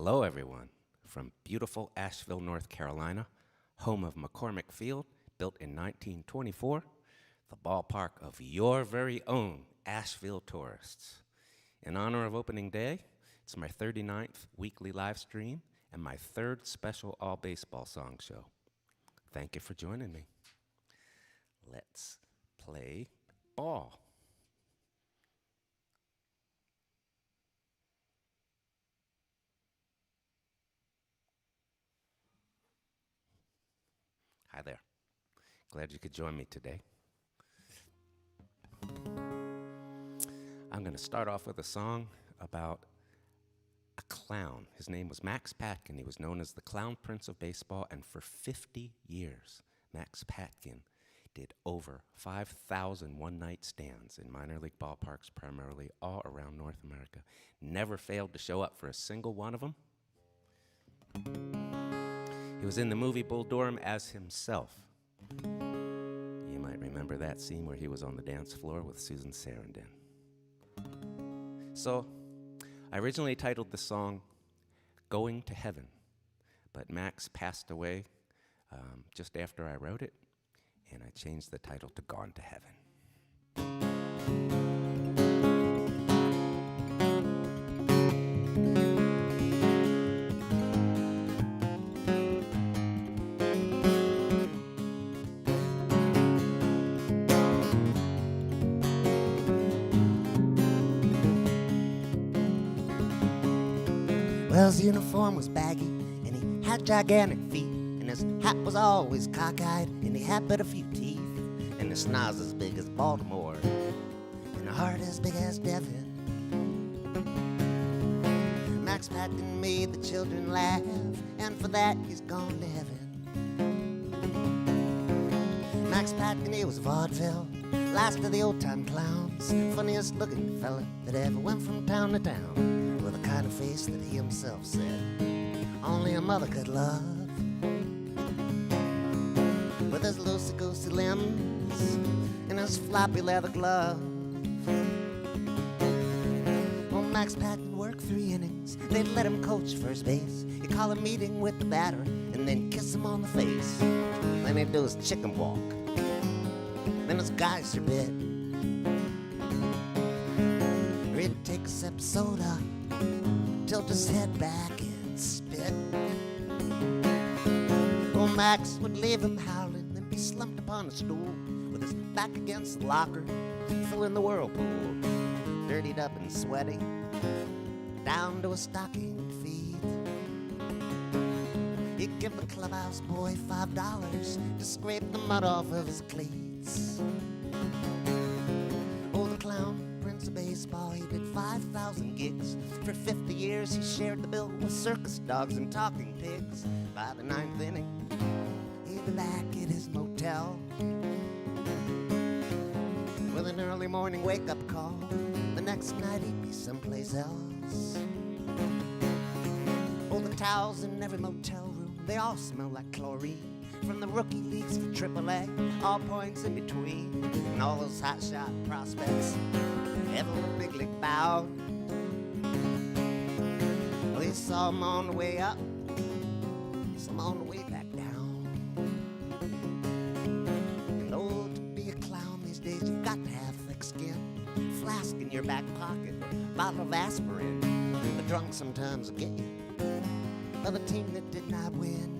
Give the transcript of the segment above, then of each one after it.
Hello, everyone. From beautiful Asheville, North Carolina, home of McCormick Field, built in 1924, the ballpark of your very own Asheville tourists. In honor of opening day, it's my 39th weekly live stream and my third special all-baseball song show. Thank you for joining me. Let's play ball. Hi there. Glad you could join me today. I'm going to start off with a song about a clown. His name was Max Patterson. He was known as the Clown Prince of Baseball, and for 50 years, Max Patterson did over 5,000 one-night stands in minor league ballparks, primarily all around North America. Never failed to show up for a single one of them. He was in the movie Bull Durham as himself. You might remember that scene where he was on the dance floor with Susan Sarandon. So, I originally titled the song Going to Heaven, but Max passed away just after I wrote it, and I changed the title to Gone to Heaven. Well, his uniform was baggy, and he had gigantic feet, and his hat was always cockeyed, and he had but a few teeth, and his snoz as big as Baltimore, and a heart as big as Devon. Max Patterson made the children laugh, and for that he's gone to heaven. Max Patterson, he was vaudeville, last of the old-time clowns, funniest looking fella that ever went from town to town, with a kind of face that he himself said only a mother could love. With his loosey-goosey limbs and his floppy leather glove. Well, Max Patterson worked 3 innings. They'd let him coach first base. He'd call a meeting with the batter and then kiss him on the face. Then he'd do his chicken walk, then his geyser bit. Or he'd take a sip of soda, tilt his head back and spit. Oh, Max would leave him howling, then be slumped upon a stool with his back against the locker, full in the whirlpool, dirtied up and sweaty, down to a stockinged feet. He'd give the clubhouse boy $5 to scrape the mud off of his cleats. Oh, the clown Prince of Baseball, he did 5,000 gigs. For 50 years he shared the bill with circus dogs and talking pigs. By the 9th inning, he'd be back at his motel with an early morning wake-up call. The next night he'd be someplace else. Oh, the towels in every motel room, they all smell like chlorine. From the rookie leagues for AAA, all points in between, and all those hotshot prospects ever big league bound. Well, he saw him on the way up, some on the way back down. And oh, to be a clown these days, you've got to have thick skin, flask in your back pocket, bottle of aspirin. The drunk sometimes will get you, but the team that did not win.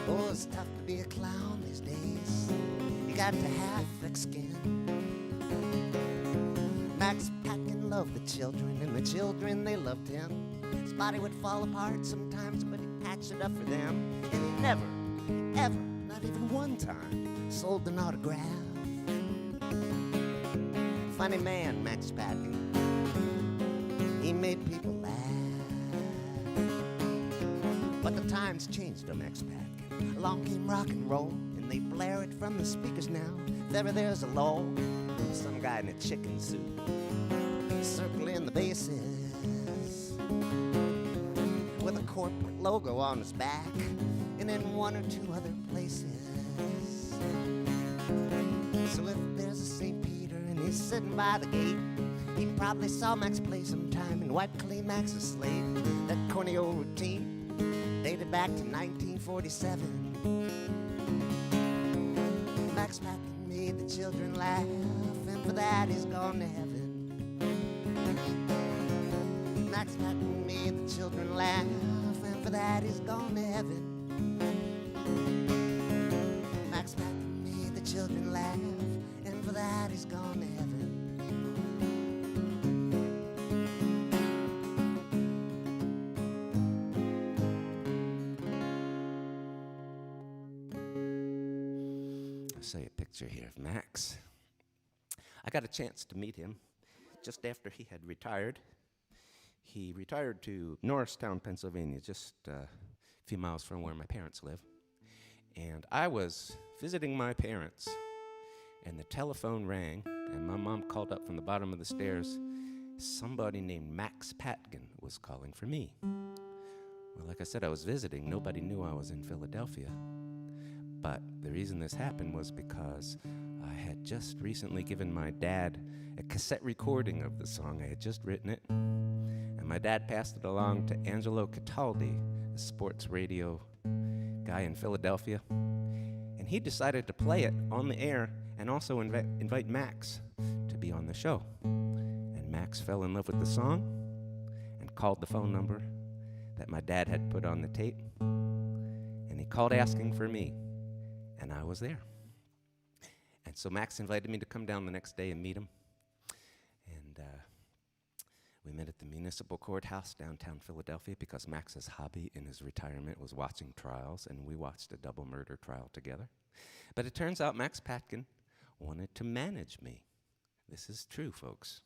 Oh, it's tough to be a clown these days. You got to have thick skin. Max Patterson loved the children, and the children, they loved him. His body would fall apart sometimes, but he patched it up for them. And he never, ever, not even one time, sold an autograph. Funny man, Max Patterson. He made people laugh. But the times changed on Max Patterson. Along came rock and roll, and they blare it from the speakers now. If ever there's a lull, some guy in a chicken suit circling the bases with a corporate logo on his back, and in 1 or 2 other places. So if there's a St. Peter and he's sitting by the gate, He probably saw Max play sometime and wiped clean Max's slate. That corny old routine dated back to 1947. Max Patterson made the children laugh, and for that he's gone to heaven. Max Patterson made the children laugh, and for that he's gone to heaven. Max Patterson made the children laugh, and for that he's gone to heaven. I see a picture here of Max. I got a chance to meet him just after he had retired. He retired to Norristown, Pennsylvania, just a few miles from where my parents live. And I was visiting my parents, and the telephone rang, and my mom called up from the bottom of the stairs. Somebody named Max Patterson was calling for me. Well, like I said, I was visiting. Nobody knew I was in Philadelphia. But the reason this happened was because I had just recently given my dad a cassette recording of the song. I had just written it. And my dad passed it along to Angelo Cataldi, a sports radio guy in Philadelphia. And he decided to play it on the air and also invite Max to be on the show. And Max fell in love with the song and called the phone number that my dad had put on the tape. And he called asking for me. And I was there. And so Max invited me to come down the next day and meet him. And we met at the municipal courthouse downtown Philadelphia because Max's hobby in his retirement was watching trials, and we watched a double murder trial together. But it turns out Max Patterson wanted to manage me. This is true, folks.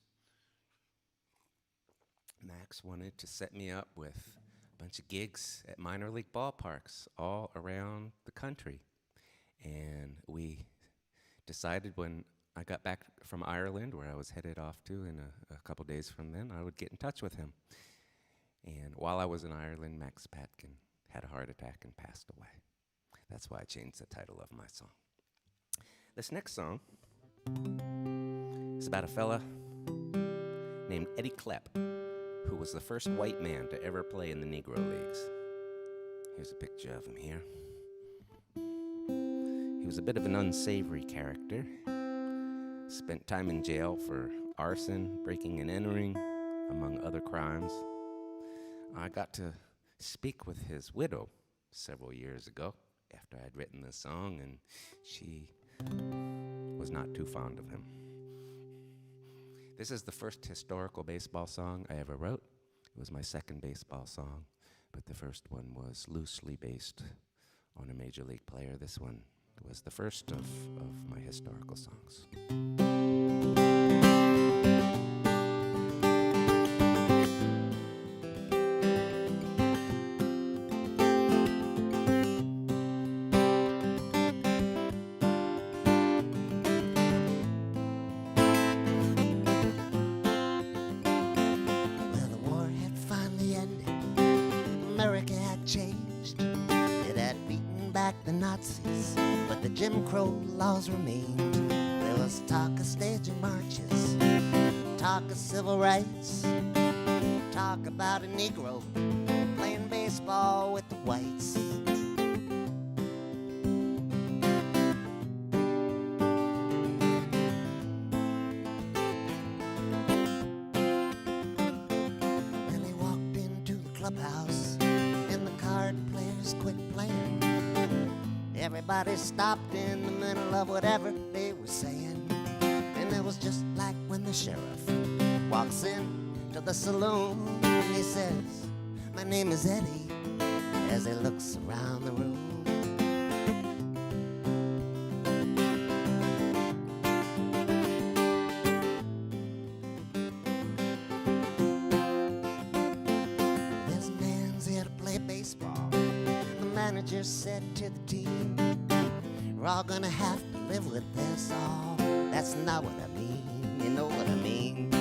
Max wanted to set me up with a bunch of gigs at minor league ballparks all around the country. And we decided when I got back from Ireland, where I was headed off to in a couple days from then, I would get in touch with him. And while I was in Ireland, Max Patterson had a heart attack and passed away. That's why I changed the title of my song. This next song is about a fella named Eddie Klepp, who was the first white man to ever play in the Negro Leagues. Here's a picture of him here. He was a bit of an unsavory character. Spent time in jail for arson, breaking and entering, among other crimes. I got to speak with his widow several years ago after I'd written this song, and she was not too fond of him. This is the first historical baseball song I ever wrote. It was my second baseball song, but the first one was loosely based on a major league player. This one was the first of my historical songs. Well, the war had finally ended. America had changed. It had beaten back the Nazis, but the Jim Crow laws remained. There was talk of staging marches, talk of civil rights, talk about a Negro playing baseball with the whites. When they walked into the clubhouse and the card players quit playing, everybody stopped in the middle of whatever they were saying. And it was just like when the sheriff walks in to the saloon and he says, "My name is Eddie," as he looks around the room. This man's here to play baseball. The manager said to the team, "We're all gonna have to live with this all." That's not what I mean, you know what I mean.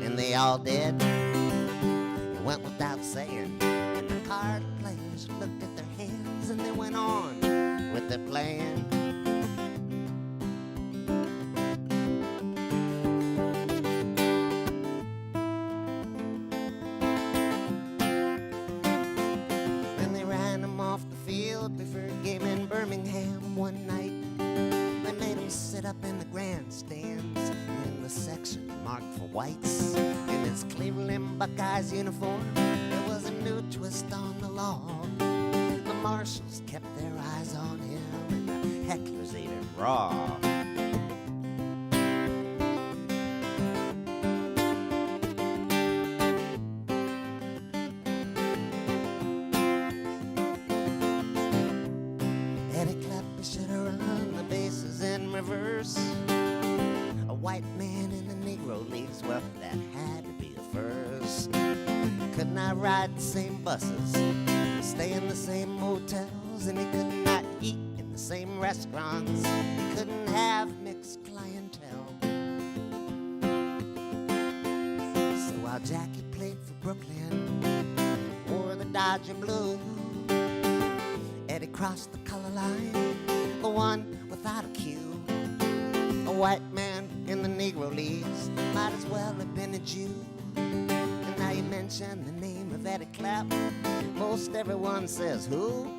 And they all did. It went without saying. And the card players looked at their hands and they went on with their playing. game in Birmingham one night. They made him sit up in the grandstands in the section marked for whites. In his Cleveland Buckeyes uniform, there was a new twist on the law. The marshals kept their eyes on him, and the hecklers ate him raw. A white man in the Negro Leagues, well, that had to be a first. Could not ride the same buses, stay in the same motels, and he could not eat in the same restaurants. He couldn't have mixed clientele. So while Jackie played for Brooklyn, wore the Dodger blue, Eddie crossed the color line, the one without a cue. A white man in the Negro Leagues might as well have been a Jew. And now you mention the name of Eddie Klepp, most everyone says who?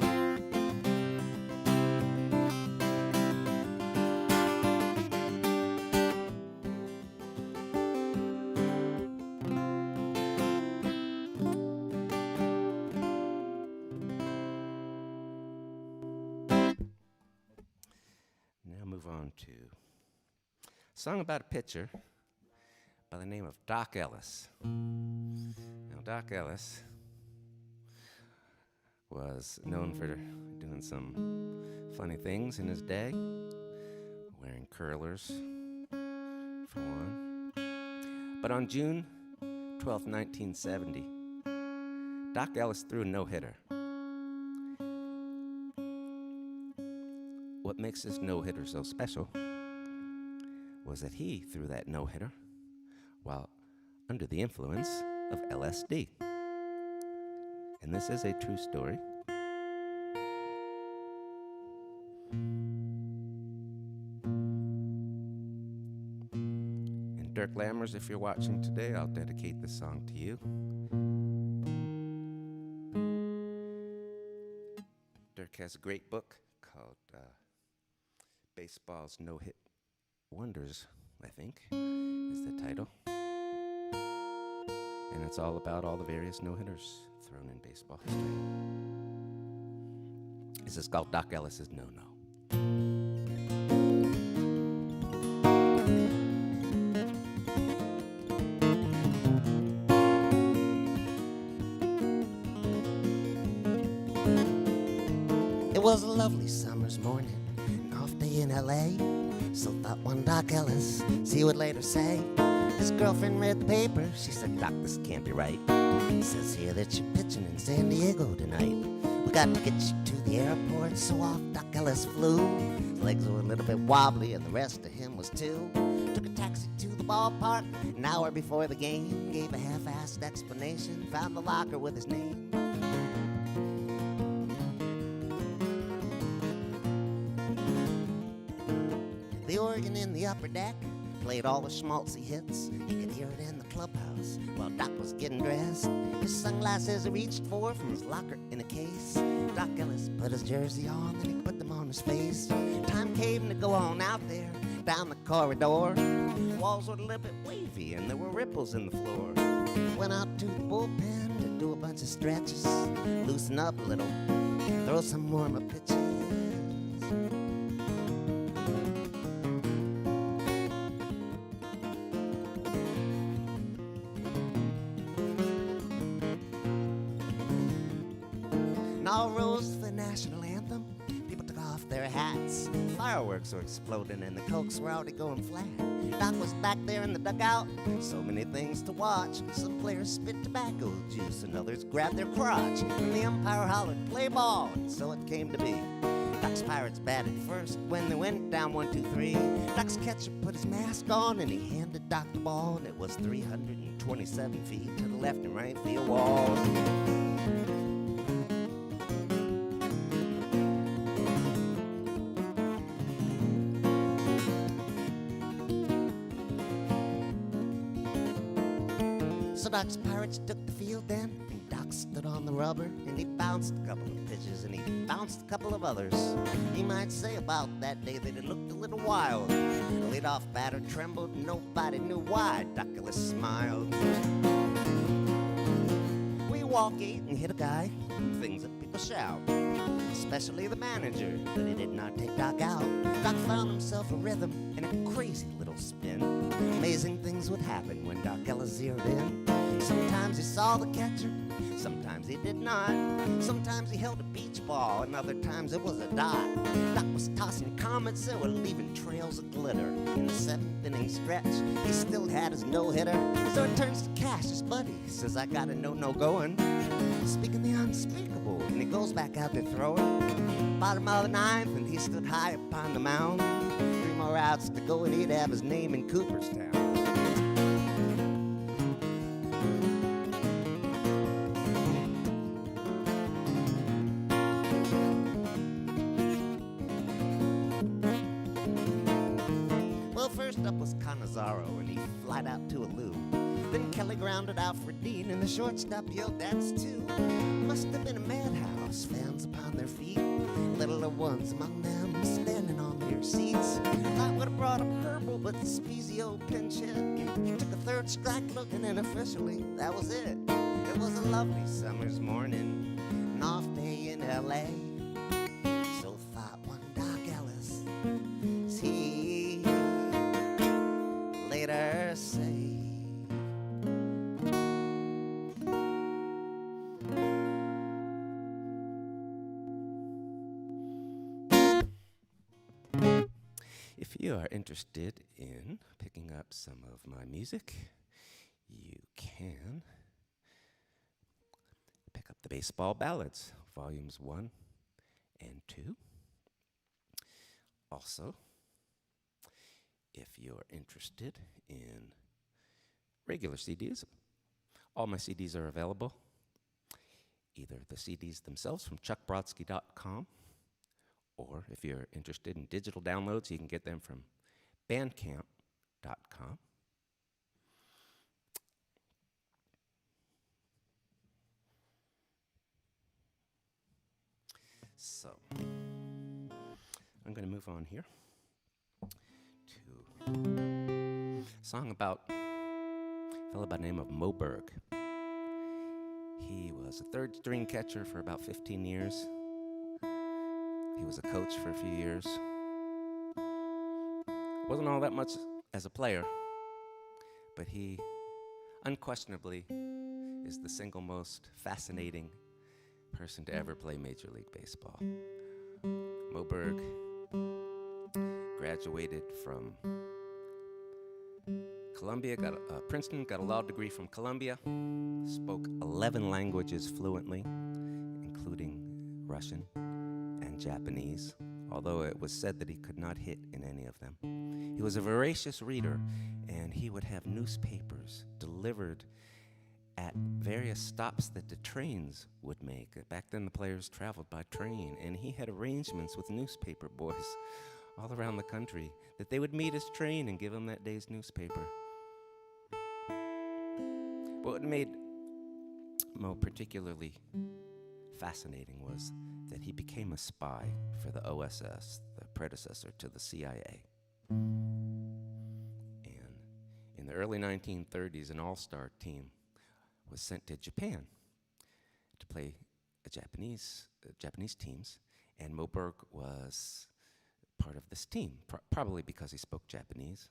Now move on to a song about a pitcher by the name of Doc Ellis. Now, Doc Ellis was known for doing some funny things in his day, wearing curlers, for one. But on June 12, 1970, Doc Ellis threw a no-hitter. What makes this no-hitter so special was that he threw that no-hitter while under the influence of LSD. And this is a true story. And Dirk Lammers, if you're watching today, I'll dedicate this song to you. Dirk has a great book called Baseball's No-Hit Wonders, I think, is the title. And it's all about all the various no-hitters thrown in baseball history. This is called Doc Ellis's No-No. It was a lovely summer's morning, an off day in L.A., so thought one Doc Ellis, see what later say. His girlfriend read the paper, she said, Doc, this can't be right. It says here that you're pitching in San Diego tonight. We got to get you to the airport, so off Doc Ellis flew. His legs were a little bit wobbly and the rest of him was too. Took a taxi to the ballpark, an hour before the game. Gave a half-assed explanation, found the locker with his name. The organ in the upper deck played all the schmaltzy hits. He could hear it in the clubhouse while Doc was getting dressed. His sunglasses reached for from his locker in a case. Doc Ellis put his jersey on, then he put them on his face. Time came to go on out there, down the corridor. Walls were a little bit wavy and there were ripples in the floor. Went out to the bullpen to do a bunch of stretches, loosen up a little, throw some warmer pitches. All rose to the national anthem. People took off their hats. Fireworks were exploding and the Cokes were already going flat. Doc was back there in the dugout. So many things to watch. Some players spit tobacco juice and others grabbed their crotch. And the umpire hollered, play ball, and so it came to be. Doc's Pirates batted first when they went down 1-2-3. Doc's catcher put his mask on and he handed Doc the ball, and it was 327 feet to the left and right field walls. So Doc's Pirates took the field then, and Doc stood stood on the rubber, and he bounced a couple of pitches, and he bounced a couple of others. You might say about that day that it looked a little wild. The leadoff batter trembled, nobody knew why. Doc Ellis smiled. We walk 8 and hit a guy, things that people shout, especially the manager, but he did not take Doc out. Doc found himself a rhythm and a crazy little spin. Amazing things would happen when Doc Ellis zeroed in. Sometimes he saw the catcher, sometimes he did not. Sometimes he held a beach ball, and other times it was a dot. Doc was tossing comets that were leaving trails of glitter. In the 7th inning stretch, he still had his no-hitter. So it turns to Cash, his buddy, says, I got a no-no going. Speaking the unspeakable, and he goes back out there throwing. Bottom of the 9th, and he stood high upon the mound. 3 more outs to go, and he'd have his name in Cooperstown. First up was Canizaro, and he flied out to a loop. Then Kelly grounded out for Dean, and the shortstop yelled, that's two. Must have been a madhouse, fans upon their feet, littler ones among them standing on their seats. I would have brought up Herbal, but the Spezio pinch hit. He took a third strike look, and then officially, that was it. It was a lovely summer's morning, an off day in L.A. So thought one Doc Ellis, as he later say. If you are interested in picking up some of my music, you can pick up the Baseball Ballads, Volumes 1 and 2. Also, if you're interested in regular CDs, all my CDs are available, either the CDs themselves from chuckbrodsky.com, or if you're interested in digital downloads, you can get them from bandcamp.com. So, I'm going to move on here to a song about a fellow by the name of Moberg. He was a third-string catcher for about 15 years. He was a coach for a few years. Wasn't all that much as a player, but he unquestionably is the single most fascinating person to ever play Major League Baseball. Moberg graduated from Columbia, Princeton, got a law degree from Columbia, spoke 11 languages fluently, including Russian and Japanese, although it was said that he could not hit in any of them. He was a voracious reader, and he would have newspapers delivered at various stops that the trains would make. Back then, the players traveled by train, and he had arrangements with newspaper boys all around the country that they would meet his train and give him that day's newspaper. What made Mo particularly fascinating was that he became a spy for the OSS, the predecessor to the CIA. And in the early 1930s, an all-star team was sent to Japan to play Japanese teams, and Moberg was part of this team, probably because he spoke Japanese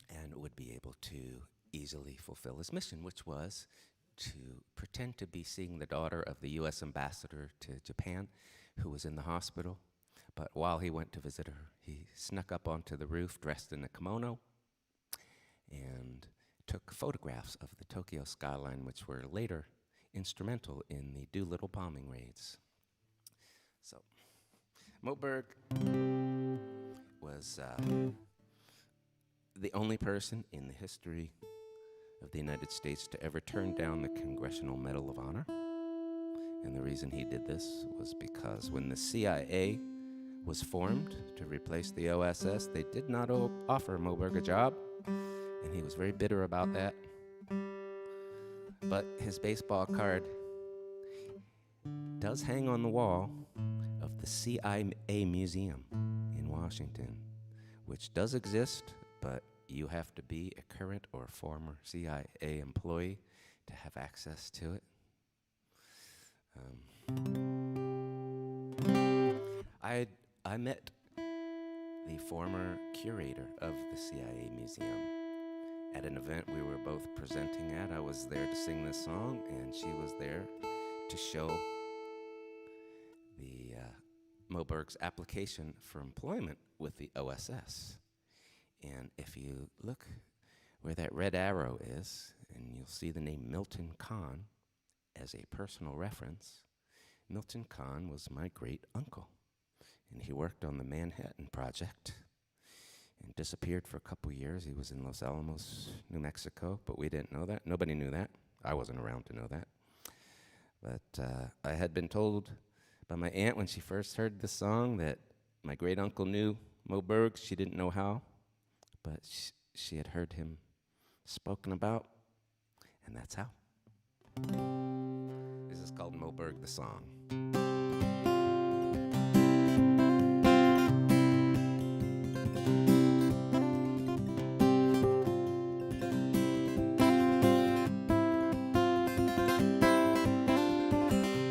and would be able to easily fulfill his mission, which was to pretend to be seeing the daughter of the U.S. ambassador to Japan, who was in the hospital. But while he went to visit her, he snuck up onto the roof dressed in a kimono and took photographs of the Tokyo skyline, which were later instrumental in the Doolittle bombing raids. So, Moberg was the only person in the history of the United States to ever turn down the Congressional Medal of Honor. And the reason he did this was because when the CIA was formed to replace the OSS, they did not offer Moberg a job, and he was very bitter about that. But his baseball card does hang on the wall of the CIA Museum in Washington, which does exist, but you have to be a current or former CIA employee to have access to it. I met the former curator of the CIA Museum at an event we were both presenting at. I was there to sing this song, and she was there to show the Moberg's application for employment with the OSS. And if you look where that red arrow is, and you'll see the name Milton Kahn as a personal reference, Milton Kahn was my great uncle, and he worked on the Manhattan Project and disappeared for a couple years. He was in Los Alamos, New Mexico, but we didn't know that. Nobody knew that. I wasn't around to know that. But I had been told by my aunt when she first heard the song that my great uncle knew Moberg. She didn't know how, but she had heard him spoken about, and that's how. This is called Moberg the Song.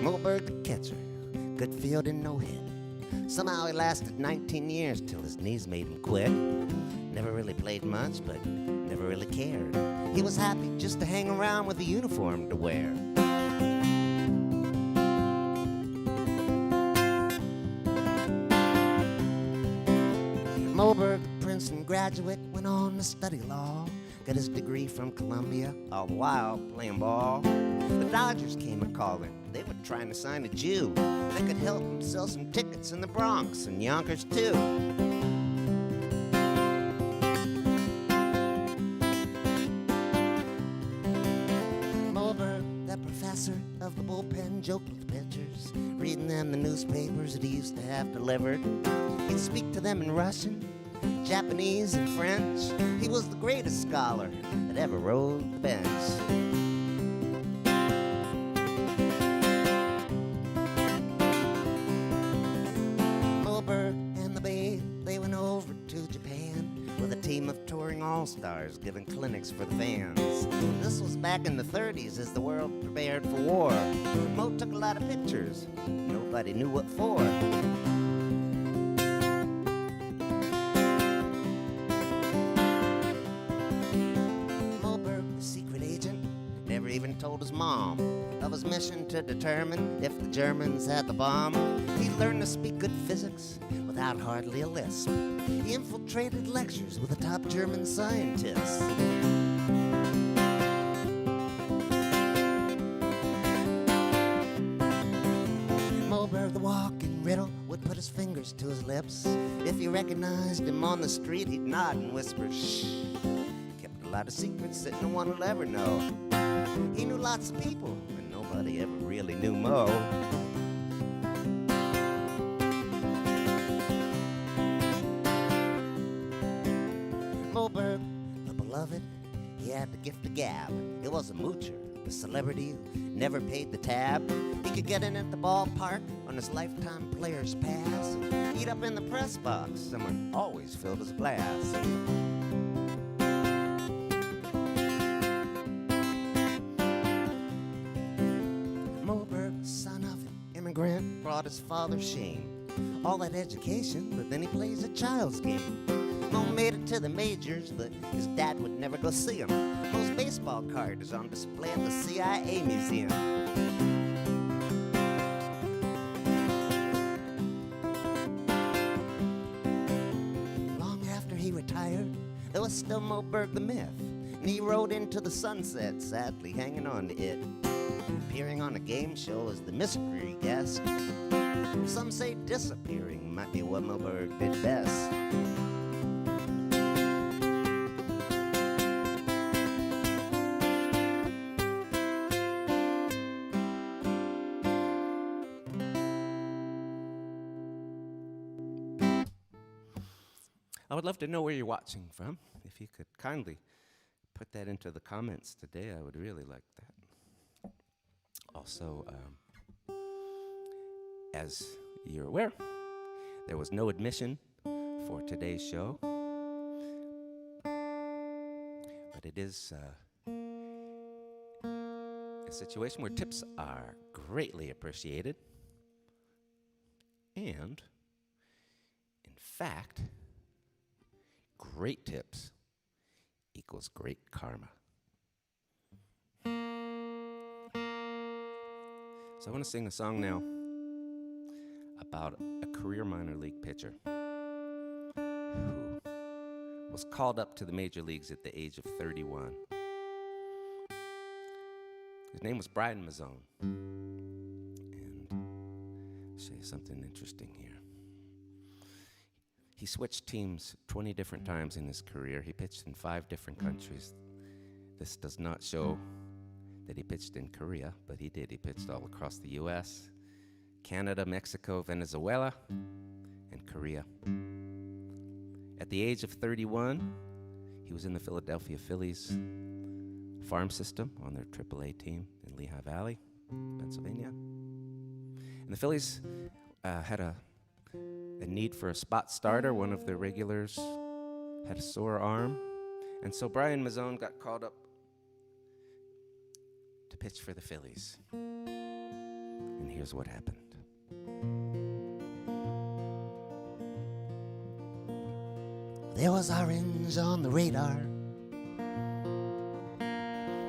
Moberg the catcher, good field and no hit. Somehow he lasted 19 years till his knees made him quit. Never really played much, but never really cared. He was happy just to hang around with a uniform to wear. Moberg, the Princeton graduate, went on to study law. Got his degree from Columbia, all the while playing ball. The Dodgers came a-calling. They were trying to sign a Jew that could help him sell some tickets in the Bronx and Yonkers, too. Moberg, that professor of the bullpen, joked with pitchers, reading them the newspapers that he used to have delivered. He'd speak to them in Russian, Japanese, and French. He was the greatest scholar that ever rode the bench. Moberg and the Babe, they went over to Japan with a team of touring all-stars giving clinics for the fans. This was back in the 30s as the world prepared for war. Mo took a lot of pictures. Nobody knew what for. Even told his mom of his mission to determine if the Germans had the bomb. He learned to speak good physics without hardly a lisp. He infiltrated lectures with the top German scientists. Moberg, the walking riddle, would put his fingers to his lips. If you recognized him on the street, he'd nod and whisper, shh. Kept a lot of secrets that no one will ever know. He knew lots of people, and nobody ever really knew Mo. Moberg, the beloved, he had the gift of gab. He was a moocher, a celebrity who never paid the tab. He could get in at the ballpark on his lifetime player's pass and eat up in the press box. Someone always filled his glass. Brought his father shame. All that education, but then he plays a child's game. Mo made it to the majors, but his dad would never go see him. Mo's baseball card is on display at the CIA Museum. Long after he retired, there was still Moberg the myth, and he rode into the sunset, sadly hanging on to it. Appearing on a game show as the mystery guest. Some say disappearing might be what Moberg did best. I would love to know where you're watching from. If you could kindly put that into the comments today, I would really like that. Also, as you're aware, there was no admission for today's show, but it is a situation where tips are greatly appreciated, and in fact, great tips equals great karma. So I want to sing a song now about a career minor league pitcher who was called up to the major leagues at the age of 31. His name was Brian Mazzone. And I'll show you something interesting here. He switched teams 20 different times in his career. He pitched in 5 different countries. This does not show that he pitched in Korea, but he did. He pitched all across the U.S., Canada, Mexico, Venezuela, and Korea. At the age of 31, he was in the Philadelphia Phillies farm system on their AAA team in Lehigh Valley, Pennsylvania. And the Phillies had a need for a spot starter. One of their regulars had a sore arm. And so Brian Mazzone got called up to pitch for the Phillies. And here's what happened. There was orange on the radar.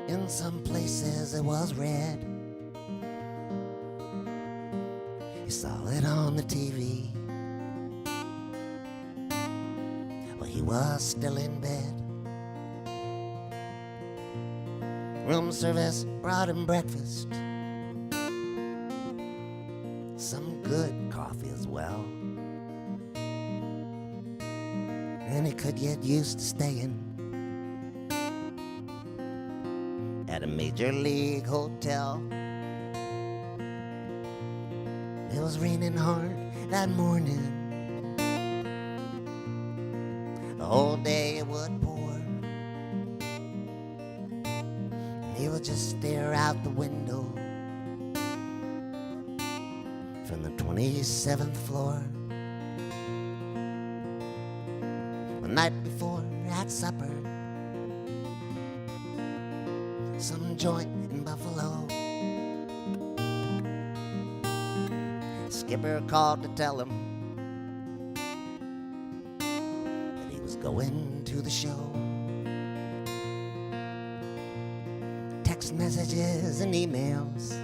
In some places it was red. You saw it on the TV. Well, he was still in bed. Room service brought him breakfast, some good coffee as well. And he could get used to staying at a major league hotel. It was raining hard that morning. The whole day it would pour. And he would just stare out the window from the 27th floor. The night before at supper, some joint in Buffalo, skipper called to tell him that he was going to the show. Text messages and emails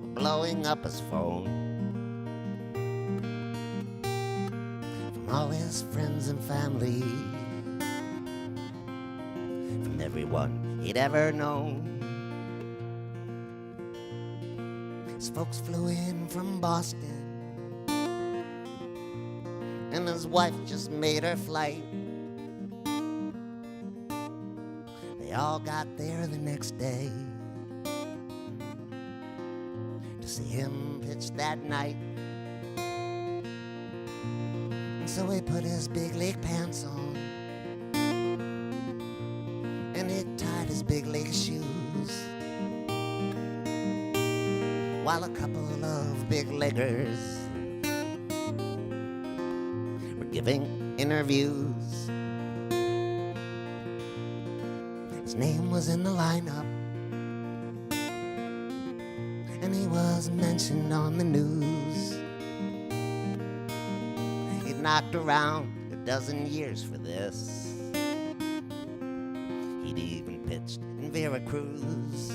were blowing up his phone from all his friends and family, from everyone he'd ever known. His folks flew in from Boston, and his wife just made her flight. They all got there the next day to see him pitch that night. And so he put his big league pants on, and he tied his big league shoes, while a couple of big leaguers were giving interviews. His name was in the lineup, and he was mentioned on the news. He'd knocked around a dozen years for this. He'd even pitched in Veracruz.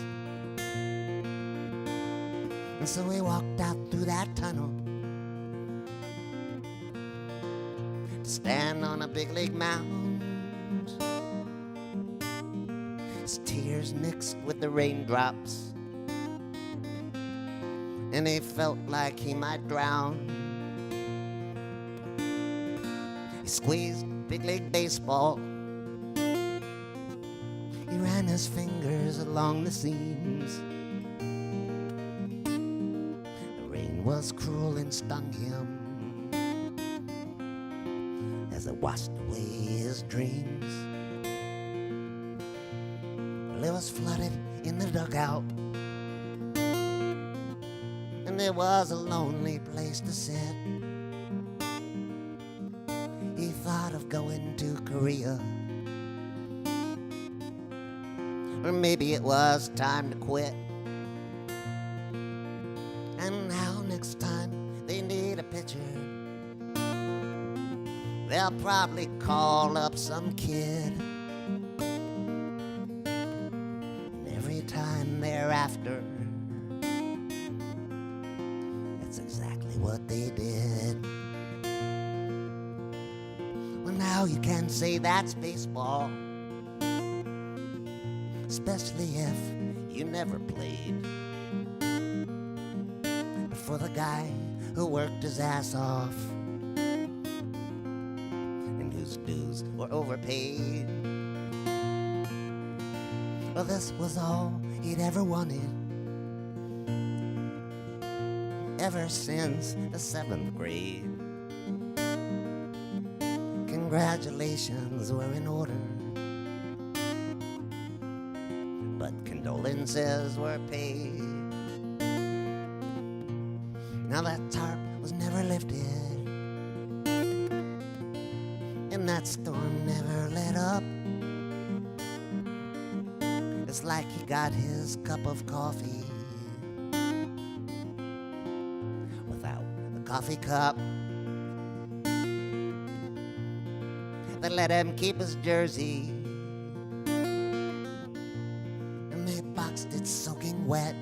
And so he walked out through that tunnel to stand on a big league mound. His tears mixed with the raindrops, and he felt like he might drown. He squeezed big league baseball. He ran his fingers along the seams. The rain was cruel and stung him as it washed away his dreams. Well, it was flooded in the dugout, and there was a lonely place to sit. He thought of going to Korea, or maybe it was time to quit. And now next time they need a pitcher, they'll probably call up some kid. And every time thereafter, that's exactly what they did. Well, now you can say that's baseball, especially if you never played. But for the guy who worked his ass off and whose dues were overpaid, well, this was all he'd ever wanted ever since the 7th grade. Congratulations were in order, but condolences were paid. Now that tarp was never lifted, and that storm never let up. It's like he got his cup of coffee without the coffee cup. They let him keep his jersey, and they boxed it soaking wet.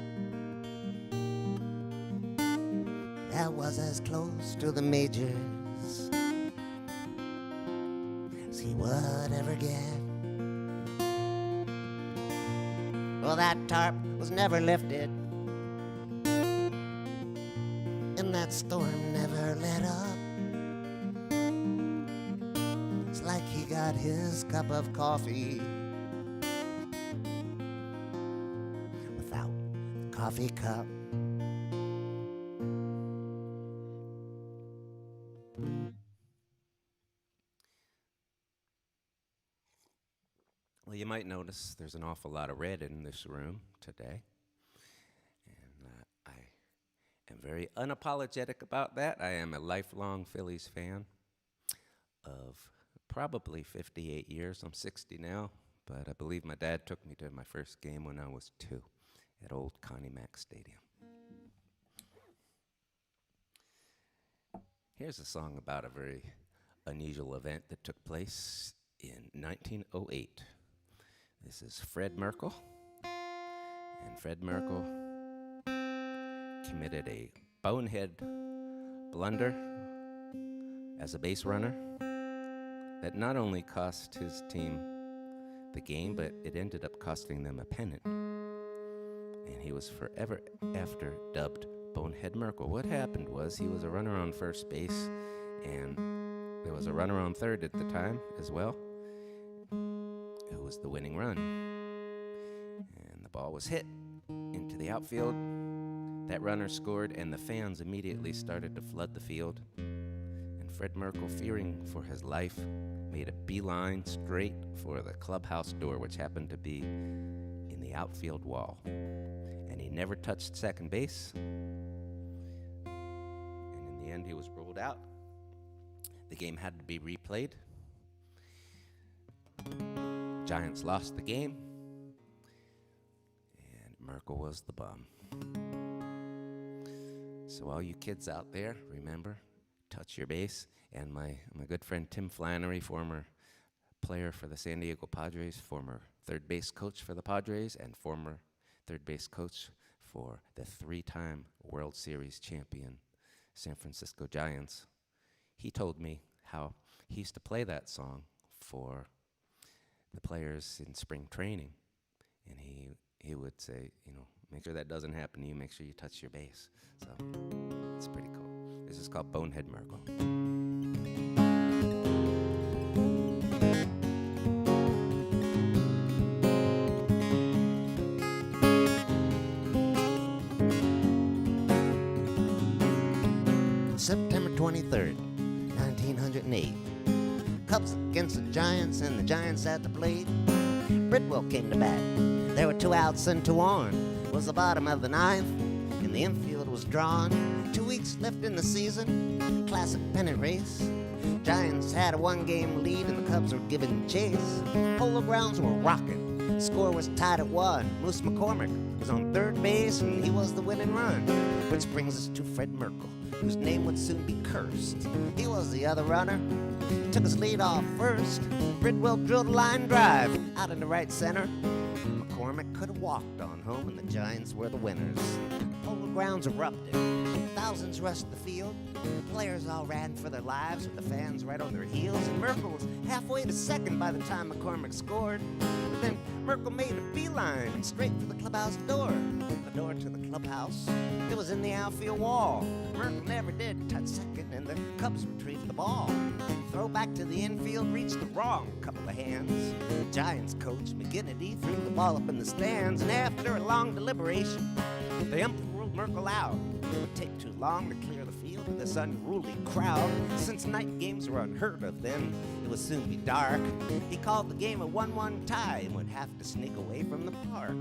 That was as close to the majors as he would ever get. Well, that tarp was never lifted, and that storm never let up. It's like he got his cup of coffee without the coffee cup. Well, you might notice there's an awful lot of red in this room today. And I am very unapologetic about that. I am a lifelong Phillies fan of probably 58 years. I'm 60 now, but I believe my dad took me to my first game when I was 2 at old Connie Mack Stadium. Here's a song about a very unusual event that took place in 1908. This is Fred Miracle, and Fred Miracle committed a bonehead blunder as a base runner that not only cost his team the game, but it ended up costing them a pennant. And he was forever after dubbed Bonehead Miracle. What happened was he was a runner on first base, and there was a runner on third at the time as well, who was the winning run. And the ball was hit into the outfield. That runner scored, and the fans immediately started to flood the field. And Fred Miracle, fearing for his life, made a beeline straight for the clubhouse door, which happened to be in the outfield wall. And he never touched second base. And in the end, he was ruled out. The game had to be replayed. Giants lost the game, and Miracle was the bum. So all you kids out there, remember, touch your base. And my good friend Tim Flannery, former player for the San Diego Padres, former third base coach for the Padres, and former third base coach for the 3-time World Series champion San Francisco Giants, he told me how he used to play that song for the players in spring training. And he would say, you know, make sure that doesn't happen to you, make sure you touch your base. So it's pretty cool. This is called Bonehead Miracle. September 23rd, 1908. Cubs against the Giants, and the Giants at the plate. Bridwell came to bat, There were 2 outs and 2 on. It was the bottom of the ninth, and the infield was drawn. 2 weeks left in the season, classic pennant race. Giants had a 1-game lead, and the Cubs were giving chase. Polo Grounds were rocking. Score was tied at 1. Moose McCormick was on third base, and he was the winning run. Which brings us to Fred Merkle, whose name would soon be cursed. He was the other runner, took his lead off first. Bridwell drilled a line drive out into right center. McCormick could have walked on home, and the Giants were the winners. Polo Grounds erupted. Thousands rushed the field. Players all ran for their lives with the fans right on their heels. And Merkle was halfway to second by the time McCormick scored. But then Merkle made a beeline straight for the clubhouse door. The door to the clubhouse, it was in the outfield wall. Merkle never did touch second, and the Cubs retrieved the ball. Throw back to the infield reached the wrong couple of hands. Giants coach McGinnity threw the ball up in the stands, and after a long deliberation, the umpire ruled Merkle out. It would take too long to clear the field of this unruly crowd. Since night games were unheard of then, it would soon be dark. He called the game a 1-1 tie and would have to sneak away from the park.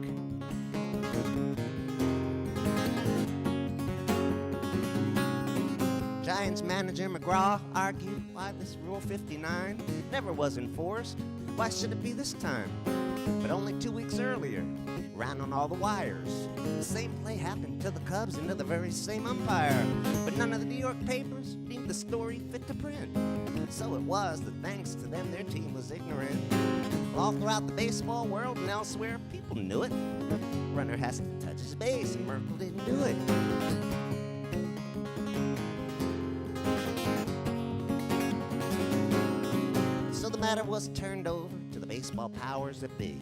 Giants manager McGraw argued why this Rule 59 never was enforced. Why should it be this time? But only 2 weeks earlier, ran on all the wires. The same play happened to the Cubs and to the very same umpire. But none of the New York papers deemed the story fit to print. So it was that thanks to them, their team was ignorant. All throughout the baseball world and elsewhere, people knew it. Runner has to touch his base, and Merkle didn't do it. So the matter was turned over to the baseball powers that be.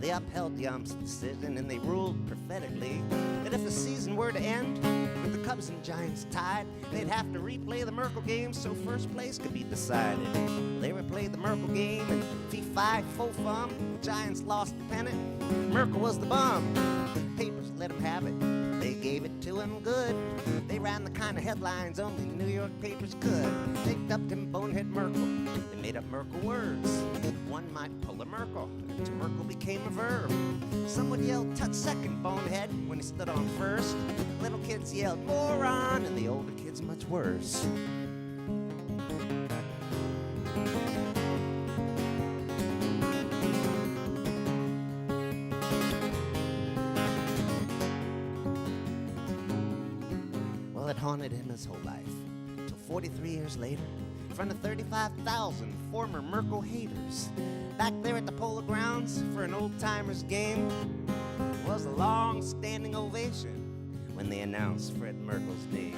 They upheld the ump's decision, and they ruled prophetically that if the season were to end with the Cubs and Giants tied, they'd have to replay the Merkle game so first place could be decided. They replayed the Merkle game, and fee-fi, fo-fum, the Giants lost the pennant. Merkle was the bum. Papers let him have it. They gave it to him good. They ran the kind of headlines only New York papers could. They dubbed him Bonehead Miracle. They made up Merkle words. One might pull a Merkle, and to Merkle became a verb. Some would yell, touch second, Bonehead, when he stood on first. Little kids yelled, moron, and the older kids much worse. It haunted him his whole life, till 43 years later, in front of 35,000 former Merkle haters. Back there at the Polo Grounds for an old-timers game, was a long-standing ovation when they announced Fred Merkle's name.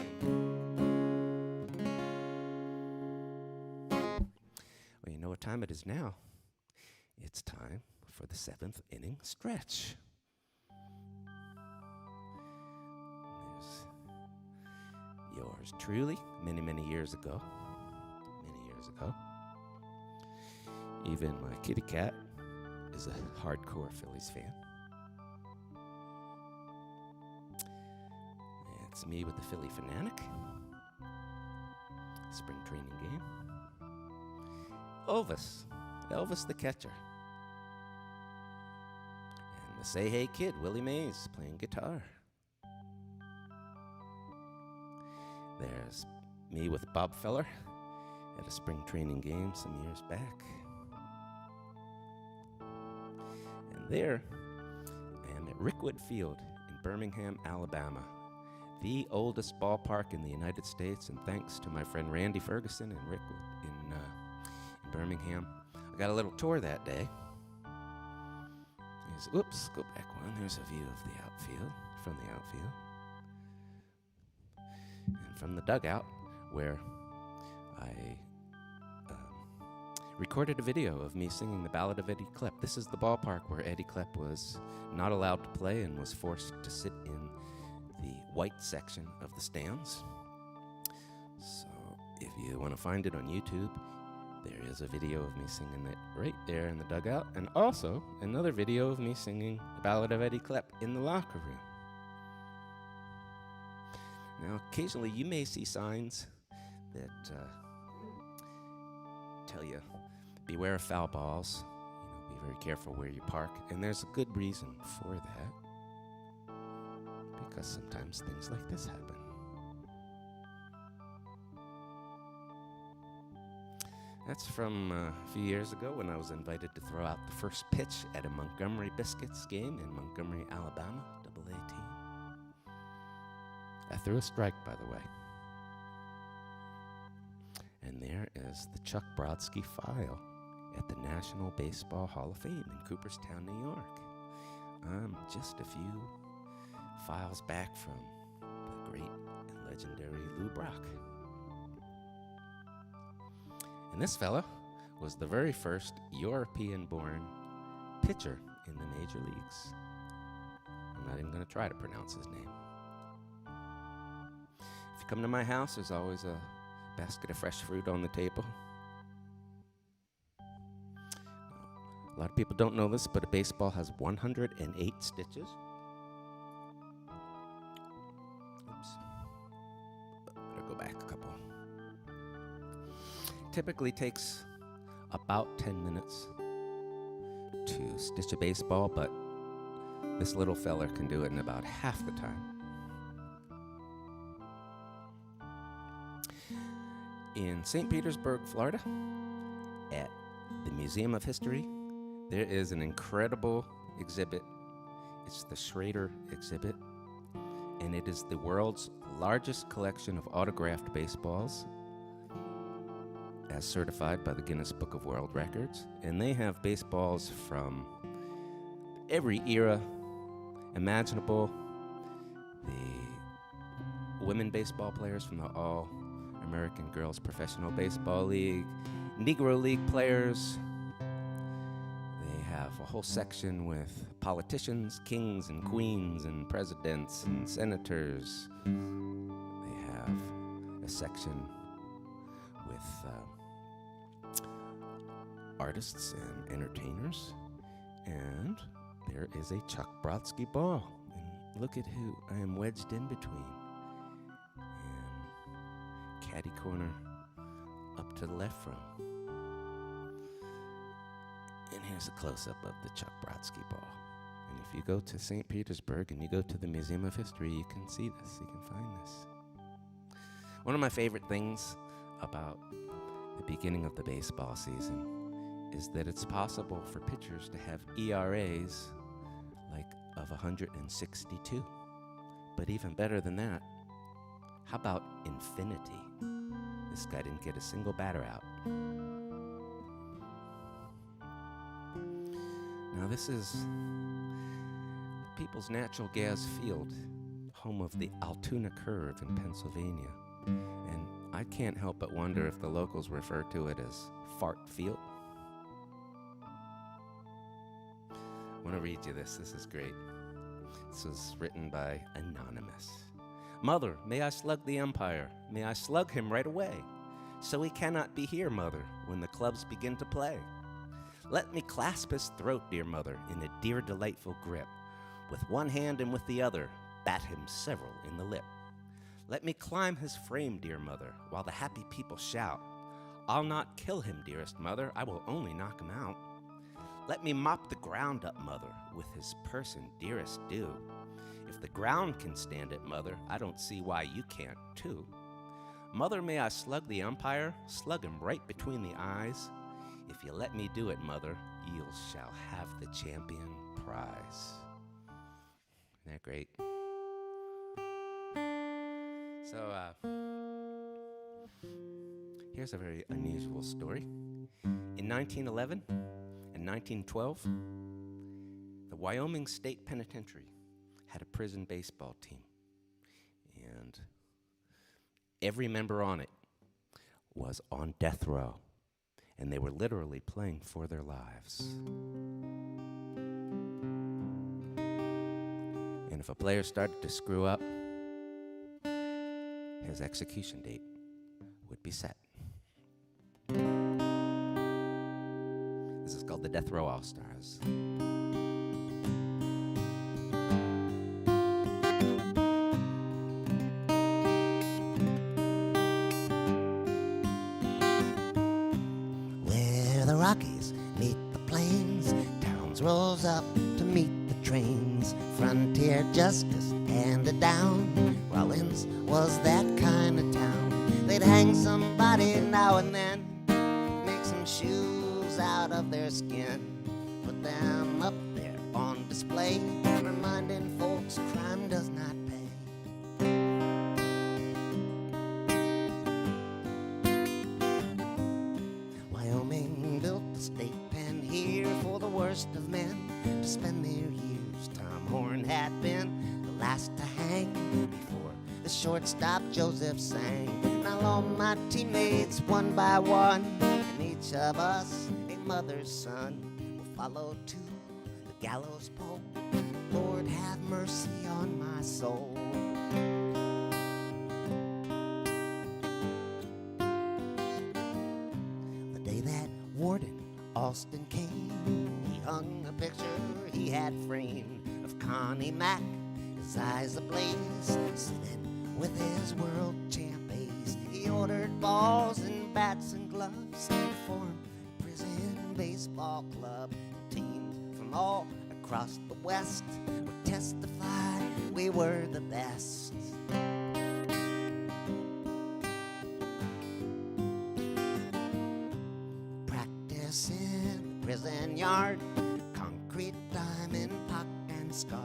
Well, you know what time it is now. It's time for the 7th inning stretch. Yours truly, many, many years ago. Even my kitty cat is a hardcore Phillies fan. It's me with the Philly Fanatic. Spring training game. Elvis the catcher. And the Say Hey Kid, Willie Mays, playing guitar. There's me with Bob Feller at a spring training game some years back. And there I am at Rickwood Field in Birmingham, Alabama, the oldest ballpark in the United States, and thanks to my friend Randy Ferguson and Rickwood in Birmingham, I got a little tour that day. Oops, go back one. There's a view of the outfield, from the outfield. And from the dugout, where I recorded a video of me singing the Ballad of Eddie Klepp. This is the ballpark where Eddie Klepp was not allowed to play and was forced to sit in the white section of the stands. So if you want to find it on YouTube, there is a video of me singing it right there in the dugout, and also another video of me singing the Ballad of Eddie Klepp in the locker room. Now, occasionally you may see signs that tell you, beware of foul balls, be very careful where you park, and there's a good reason for that, because sometimes things like this happen. That's from a few years ago when I was invited to throw out the first pitch at a Montgomery Biscuits game in Montgomery, Alabama, AA team. I threw a strike, by the way. And there is the Chuck Brodsky file at the National Baseball Hall of Fame in Cooperstown, New York. I'm just a few files back from the great and legendary Lou Brock. And this fella was the very first European-born pitcher in the major leagues. I'm not even going to try to pronounce his name. If you come to my house, there's always a basket of fresh fruit on the table. A lot of people don't know this, but a baseball has 108 stitches. Oops. Better go back a couple. Typically takes about 10 minutes to stitch a baseball, but this little feller can do it in about half the time. In St. Petersburg, Florida, at the Museum of History, there is an incredible exhibit. It's the Schrader exhibit, and it is the world's largest collection of autographed baseballs, as certified by the Guinness Book of World Records. And they have baseballs from every era imaginable. The women baseball players from the All-American Girls Professional Baseball League, Negro League players. They have a whole section with politicians, kings and queens and presidents and senators. They have a section with artists and entertainers, and there is a Chuck Brodsky ball, and look at who I am wedged in between, and caddy corner up to the left from, and here's a close-up of the Chuck Brodsky ball. And if you go to St. Petersburg and you go to the Museum of History, you can see this, you can find this. One of my favorite things about the beginning of the baseball season is that it's possible for pitchers to have ERAs like of 162. But even better than that, how about infinity? This guy didn't get a single batter out. Now this is People's Natural Gas Field, home of the Altoona Curve in Pennsylvania. And I can't help but wonder if the locals refer to it as Fart Field. I want to read you this. This is great. This was written by Anonymous. Mother, may I slug the umpire? May I slug him right away? So he cannot be here, mother, when the clubs begin to play. Let me clasp his throat, dear mother, in a dear delightful grip. With one hand and with the other, bat him several in the lip. Let me climb his frame, dear mother, while the happy people shout. I'll not kill him, dearest mother, I will only knock him out. Let me mop the ground up, mother, with his person, dearest, do. If the ground can stand it, mother, I don't see why you can't, too. Mother, may I slug the umpire? Slug him right between the eyes. If you let me do it, mother, you shall have the champion prize. Isn't that great? So, here's a very unusual story. In 1911 and 1912, the Wyoming State Penitentiary had a prison baseball team. And every member on it was on death row. And they were literally playing for their lives. And if a player started to screw up, his execution date would be set. This is called the Death Row All-Stars. Where the Rockies meet the plains, rolls up to meet the trains. Frontier justice handed down. Rollins was that kind of town. They'd hang somebody now and then, make some shoes out of their skin, put them up there on display, reminding folks crime does not pay. Wyoming built the state pen here for the worst of men to spend their years. Tom Horn had been the last to hang before the shortstop Joseph sang. Now all my teammates one by one, and each of us a mother's son, will follow to the gallows pole. Lord have mercy on my soul. The day that Warden Austin came, he hung a picture he had framed of Connie Mack, his eyes ablaze, sitting with his world champ ace. He ordered balls and bats and gloves to form a prison baseball club. Teams from all across the West would testify we were the best. Practice in the prison yard, concrete diamond pock and scarred.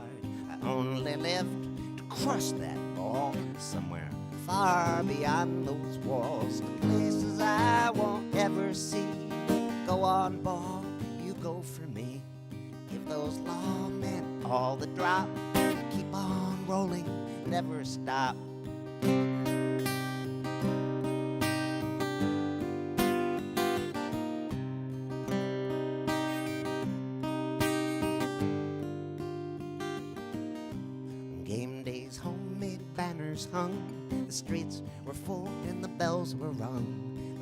I only lived to crush that ball somewhere far beyond those walls, the places I won't ever see. Go on, ball, you go for me. Give those lawmen all the drop. Keep on rolling, never stop. Game days, homemade banners hung. The streets were full and the bells were rung.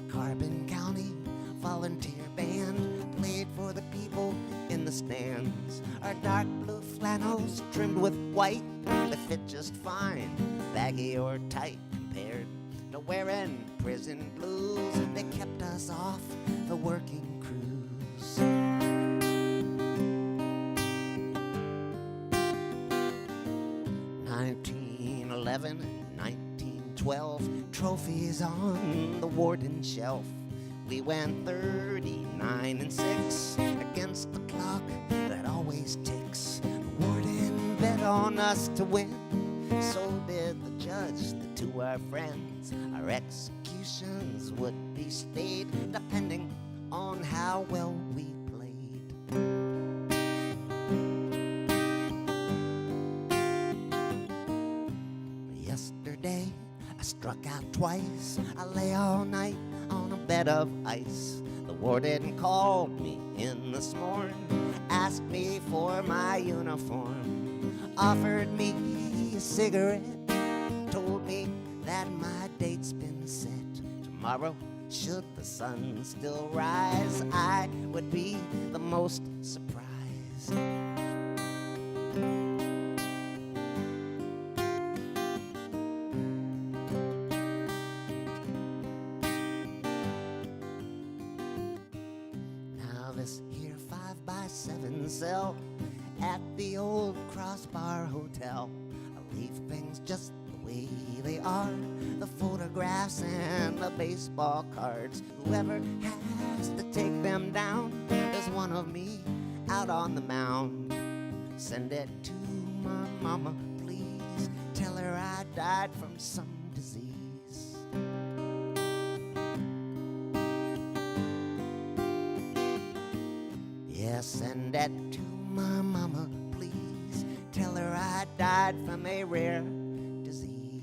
The Carbon County volunteer band played for the people in the stands. Our dark blue flannels trimmed with white, they fit just fine, baggy or tight compared to wearing prison blues. They kept us off the working crews. 1911 and 1912, trophies on the warden shelf. We went 39 and 6 against the clock that always ticks. The warden bet on us to win, so did the judge. The two our friends, our executions would be stayed, depending on how well we played. Yesterday, I struck out twice. I lay all night on a bed of ice. The warden called me in this morning, asked me for my uniform, offered me a cigarette, told me that my date's been set. Tomorrow, should the sun still rise, I would be the most surprised. This here 5x7 cell at the old Crossbar Hotel. I leave things just the way they are, the photographs and the baseball cards. Whoever has to take them down, there's one of me out on the mound. Send it to my mama, please. Tell her I died from some disease. Send that to my mama, please. Tell her I died from a rare disease.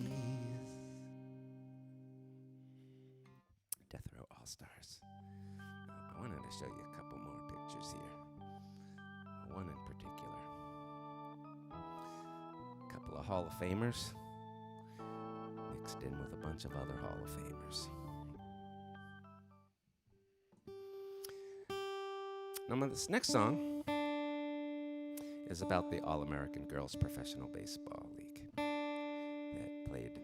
Death Row All-Stars. I wanted to show you a couple more pictures here. One in particular. A couple of Hall of Famers mixed in with a bunch of other Hall of Famers. Now, this next song is about the All-American Girls Professional Baseball League that played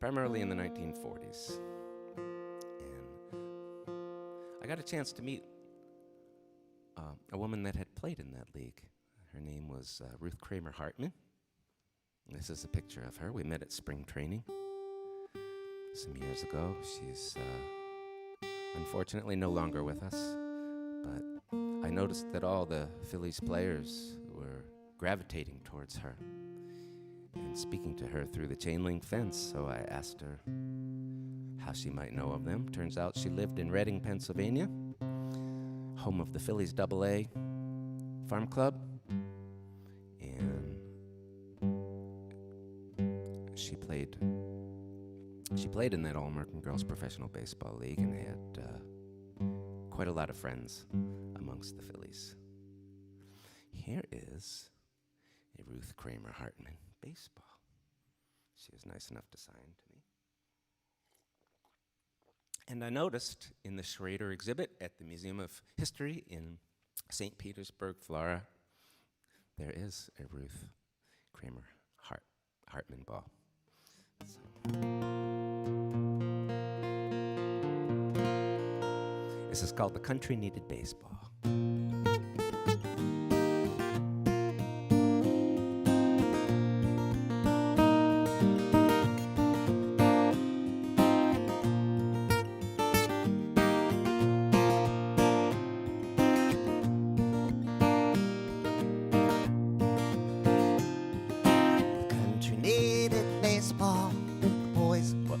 primarily in the 1940s. And I got a chance to meet a woman that had played in that league. Her name was Ruth Kramer Hartman. This is a picture of her. We met at spring training some years ago. She's unfortunately no longer with us, but I noticed that all the Phillies players were gravitating towards her and speaking to her through the chain link fence, so I asked her how she might know of them. Turns out she lived in Reading, Pennsylvania, home of the Phillies AA Farm Club, and she played in that All-American Girls Professional Baseball League and had quite a lot of friends amongst the Phillies. Here is a Ruth Kramer Hartman baseball. She was nice enough to sign to me. And I noticed in the Schrader exhibit at the Museum of History in St. Petersburg, Florida, there is a Ruth Kramer Hartman ball. This is called The Country Needed Baseball.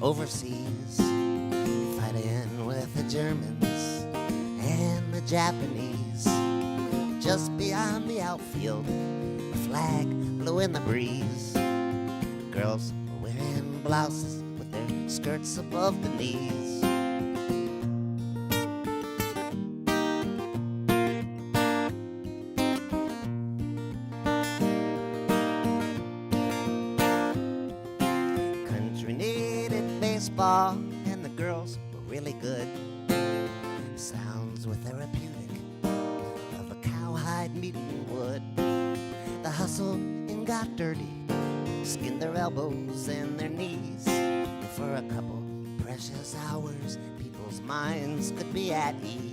Overseas, fighting with the Germans and the Japanese. Just beyond the outfield, the flag blew in the breeze. Girls were wearing blouses with their skirts above the knees. And the girls were really good. Sounds were therapeutic of a cowhide meeting wood. They hustled and got dirty, skinned their elbows and their knees. And for a couple precious hours, people's minds could be at ease.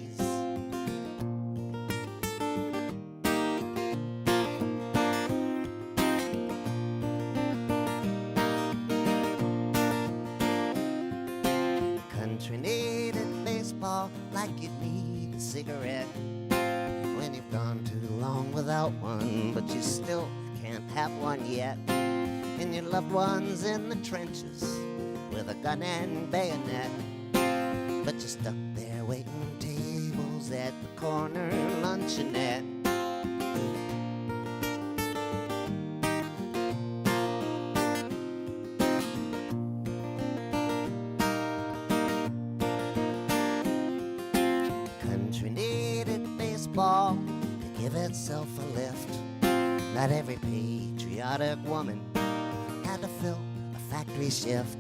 Like you need a cigarette when you've gone too long without one, but you still can't have one yet. And your loved one's in the trenches with a gun and bayonet, but you're stuck there waiting tables at the corner luncheonette. To give itself a lift. Not every patriotic woman had to fill a factory shift.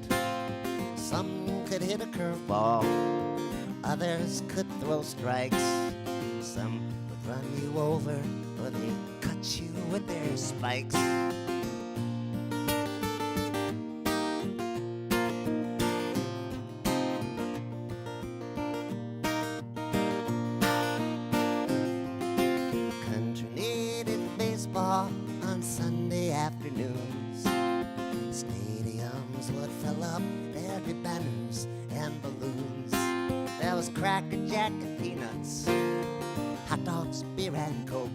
Some could hit a curveball, others could throw strikes. Some would run you over, or they'd cut you with their spikes. On Sunday afternoons, stadiums would fill up, there'd be banners and balloons. There was Cracker Jack and peanuts, hot dogs, beer and coke.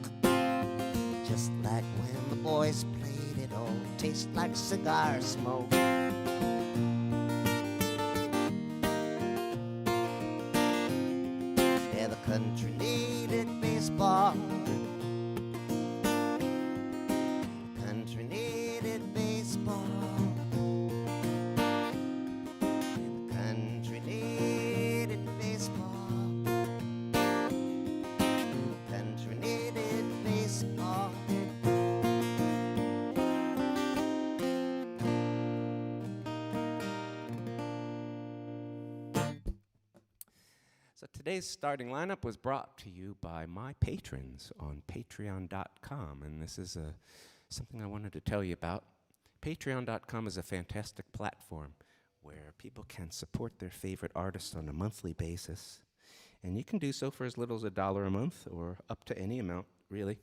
Just like when the boys played, it all tasted like cigar smoke. Yeah, the country needed baseball. So today's starting lineup was brought to you by my patrons on patreon.com, and this is something I wanted to tell you about. Patreon.com is a fantastic platform where people can support their favorite artists on a monthly basis, And you can do so for as little as $1 a month or up to any amount, really.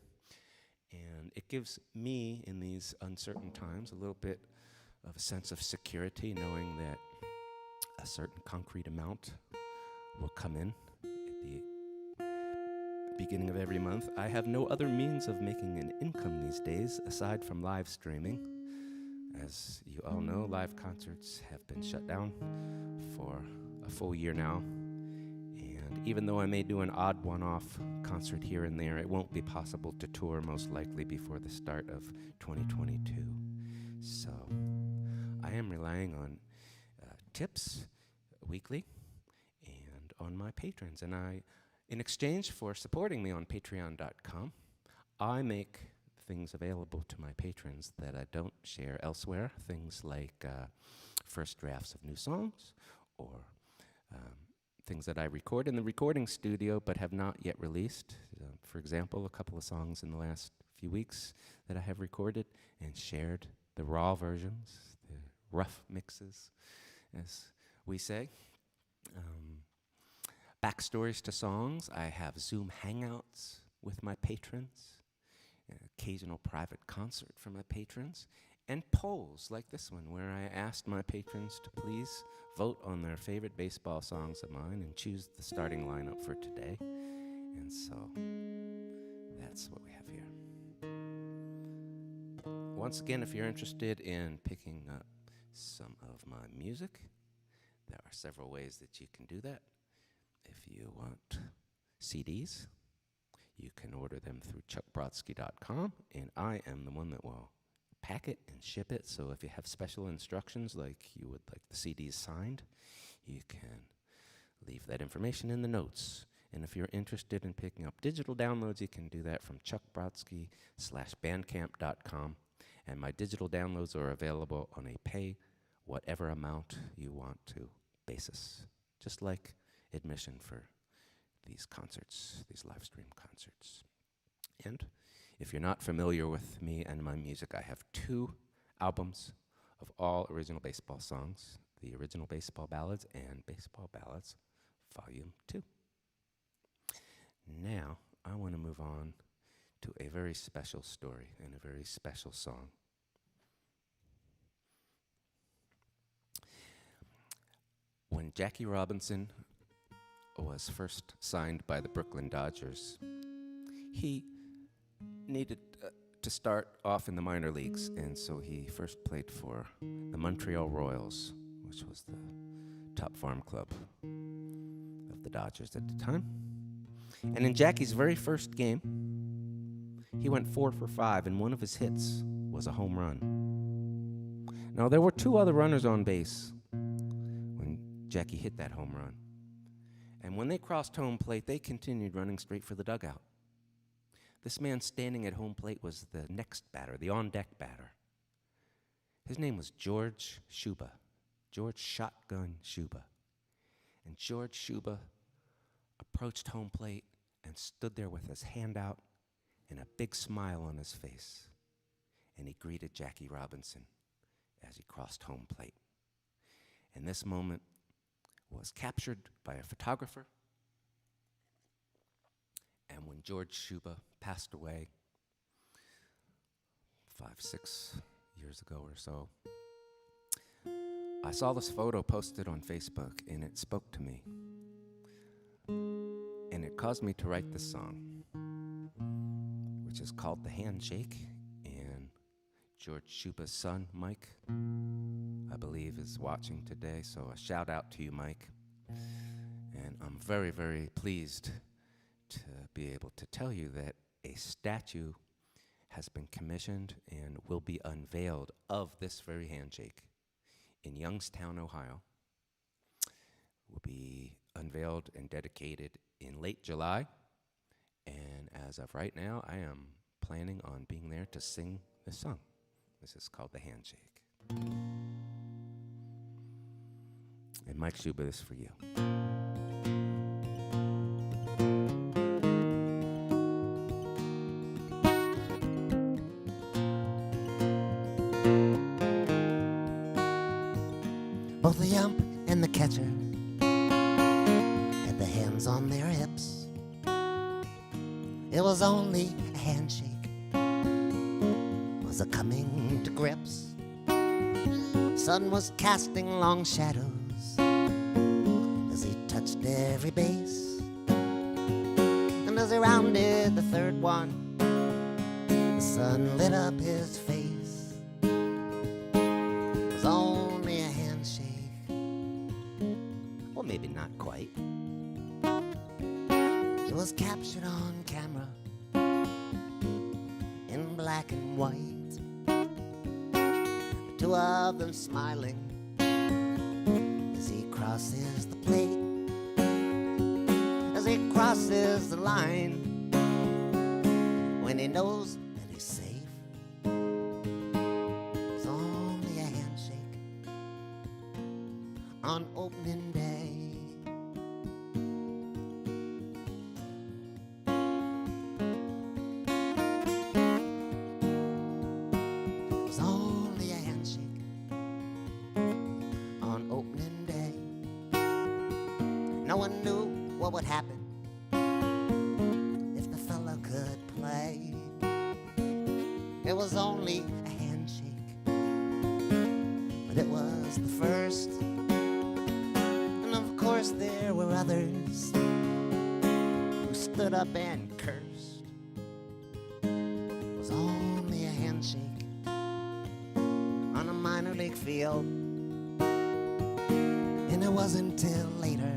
And it gives me, in these uncertain times, a little bit of a sense of security, knowing that a certain concrete amount will come in at the beginning of every month. I have no other means of making an income these days aside from live streaming. As you all know, live concerts have been shut down for a full year now. And even though I may do an odd one-off concert here and there, it won't be possible to tour most likely before the start of 2022. So I am relying on tips weekly and on my patrons. And in exchange for supporting me on patreon.com, I make things available to my patrons that I don't share elsewhere. Things like first drafts of new songs, or things that I record in the recording studio but have not yet released. For example, a couple of songs in the last few weeks that I have recorded and shared, the raw versions, the rough mixes, as we say. Backstories to songs. I have Zoom hangouts with my patrons, an occasional private concert for my patrons, and polls like this one, where I asked my patrons to please vote on their favorite baseball songs of mine and choose the starting lineup for today. And so that's what we have here. Once again, if you're interested in picking up some of my music, there are several ways that you can do that. If you want CDs, you can order them through chuckbrodsky.com, and I am the one that will pack it and ship it. So if you have special instructions, like you would like the CDs signed, you can leave that information in the notes. And if you're interested in picking up digital downloads, you can do that from chuckbrodsky.bandcamp.com. And my digital downloads are available on a pay whatever amount you want to basis, just like admission for these concerts, these live stream concerts. And if you're not familiar with me and my music, I have 2 albums of all original baseball songs, the original baseball ballads and baseball ballads, volume 2. Now, I want to move on to a very special story and a very special song. When Jackie Robinson was first signed by the Brooklyn Dodgers, he needed to start off in the minor leagues, and so he first played for the Montreal Royals, which was the top farm club of the Dodgers at the time. And in Jackie's very first game, he went 4 for 5, and one of his hits was a home run. Now, there were 2 other runners on base when Jackie hit that home run. And when they crossed home plate, they continued running straight for the dugout. This man standing at home plate was the next batter, the on-deck batter. His name was George Shuba, George Shotgun Shuba. And George Shuba approached home plate and stood there with his hand out and a big smile on his face. And he greeted Jackie Robinson as he crossed home plate. And this moment was captured by a photographer. And when George Shuba passed away 5-6 years ago or so, I saw this photo posted on Facebook, and it spoke to me. And it caused me to write this song, which is called The Handshake. And George Shuba's son, Mike, I believe, is watching today, so a shout out to you, Mike. And I'm very, very pleased to be able to tell you that a statue has been commissioned and will be unveiled of this very handshake in Youngstown, Ohio. Will be unveiled and dedicated in late July. And as of right now, I am planning on being there to sing this song. This is called The Handshake. And Mike Shuba, this is for you. Both the ump and the catcher had the hands on their hips. It was only a handshake, was a coming to grips. Sun was casting long shadows as he touched every base. And as he rounded the third one, the sun lit up his face. It was only a handshake. Well, maybe not quite. It was captured on camera in black and white. Two of them smiling as he crosses the plate, as he crosses the line, when he knows that he's safe. It's only a handshake on opening day. No one knew what would happen if the fella could play. It was only a handshake, but it was the first. And of course there were others who stood up and cursed. It was only a handshake on a minor league field. And it wasn't till later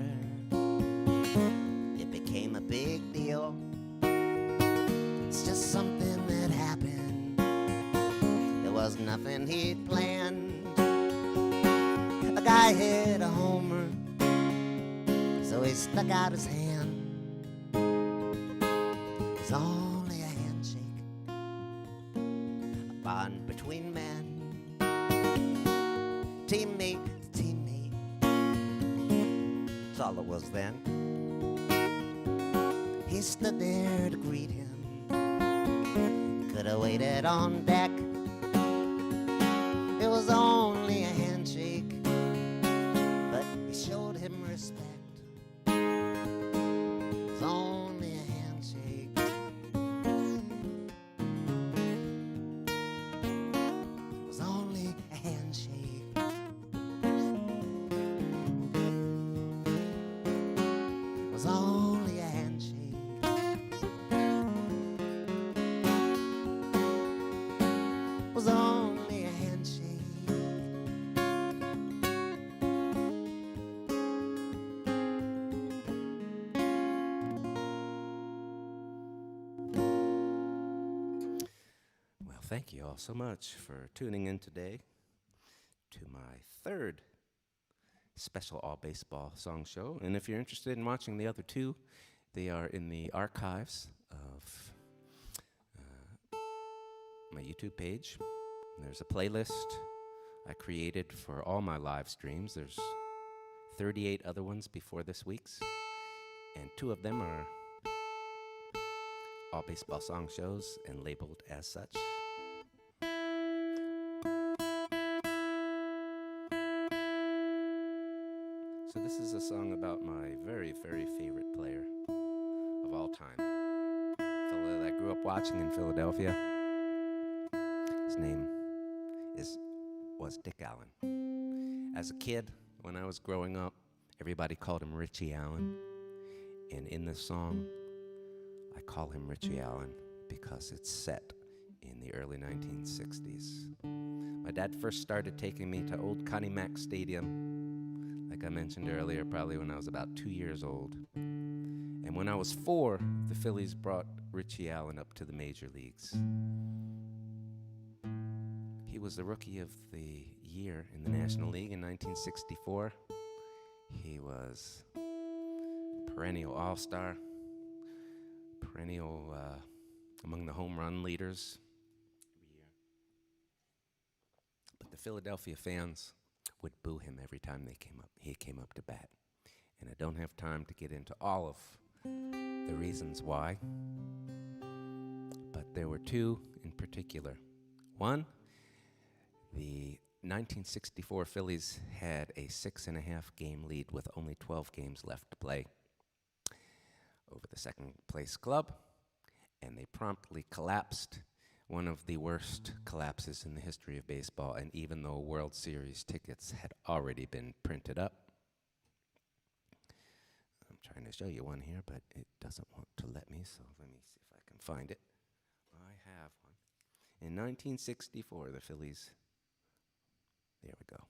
it became a big deal. It's just something that happened. It was nothing he'd planned. A guy hit a homer, so he stuck out his hand. It's only a handshake, a bond between men, teammate to teammate. That's all it was then. He stood there to greet him. Could have waited on deck. It was only a handshake, but he showed him respect. It was only a handshake. It was only a handshake. It was only a handshake. It was only a handshake. Well, thank you all so much for tuning in today to my third special all baseball song show. And if you're interested in watching the other two, they are in the archives of my YouTube page. There's a playlist I created for all my live streams. There's 38 other ones before this week's, and 2 of them are all baseball song shows and labeled as such. So this is a song about my very, very favorite player of all time. Fellow that I grew up watching in Philadelphia. His name was Dick Allen. As a kid, when I was growing up, everybody called him Richie Allen. And in this song, I call him Richie Allen because it's set in the early 1960s. My dad first started taking me to old Connie Mack Stadium, like I mentioned earlier, probably when I was about 2 years old. And when I was 4, the Phillies brought Richie Allen up to the major leagues. He was the Rookie of the Year in the National League in 1964. He was perennial all-star, perennial among the home run leaders every year. But the Philadelphia fans would boo him every time he came up to bat. And I don't have time to get into all of the reasons why, but there were 2 in particular. One, the 1964 Phillies had a 6.5 game lead with only 12 games left to play. over the second place club, and they promptly collapsed. One of the worst collapses in the history of baseball, and even though World Series tickets had already been printed up. I'm trying to show you one here, but it doesn't want to let me, so let me see if I can find it. I have one. In 1964, the Phillies, there we go,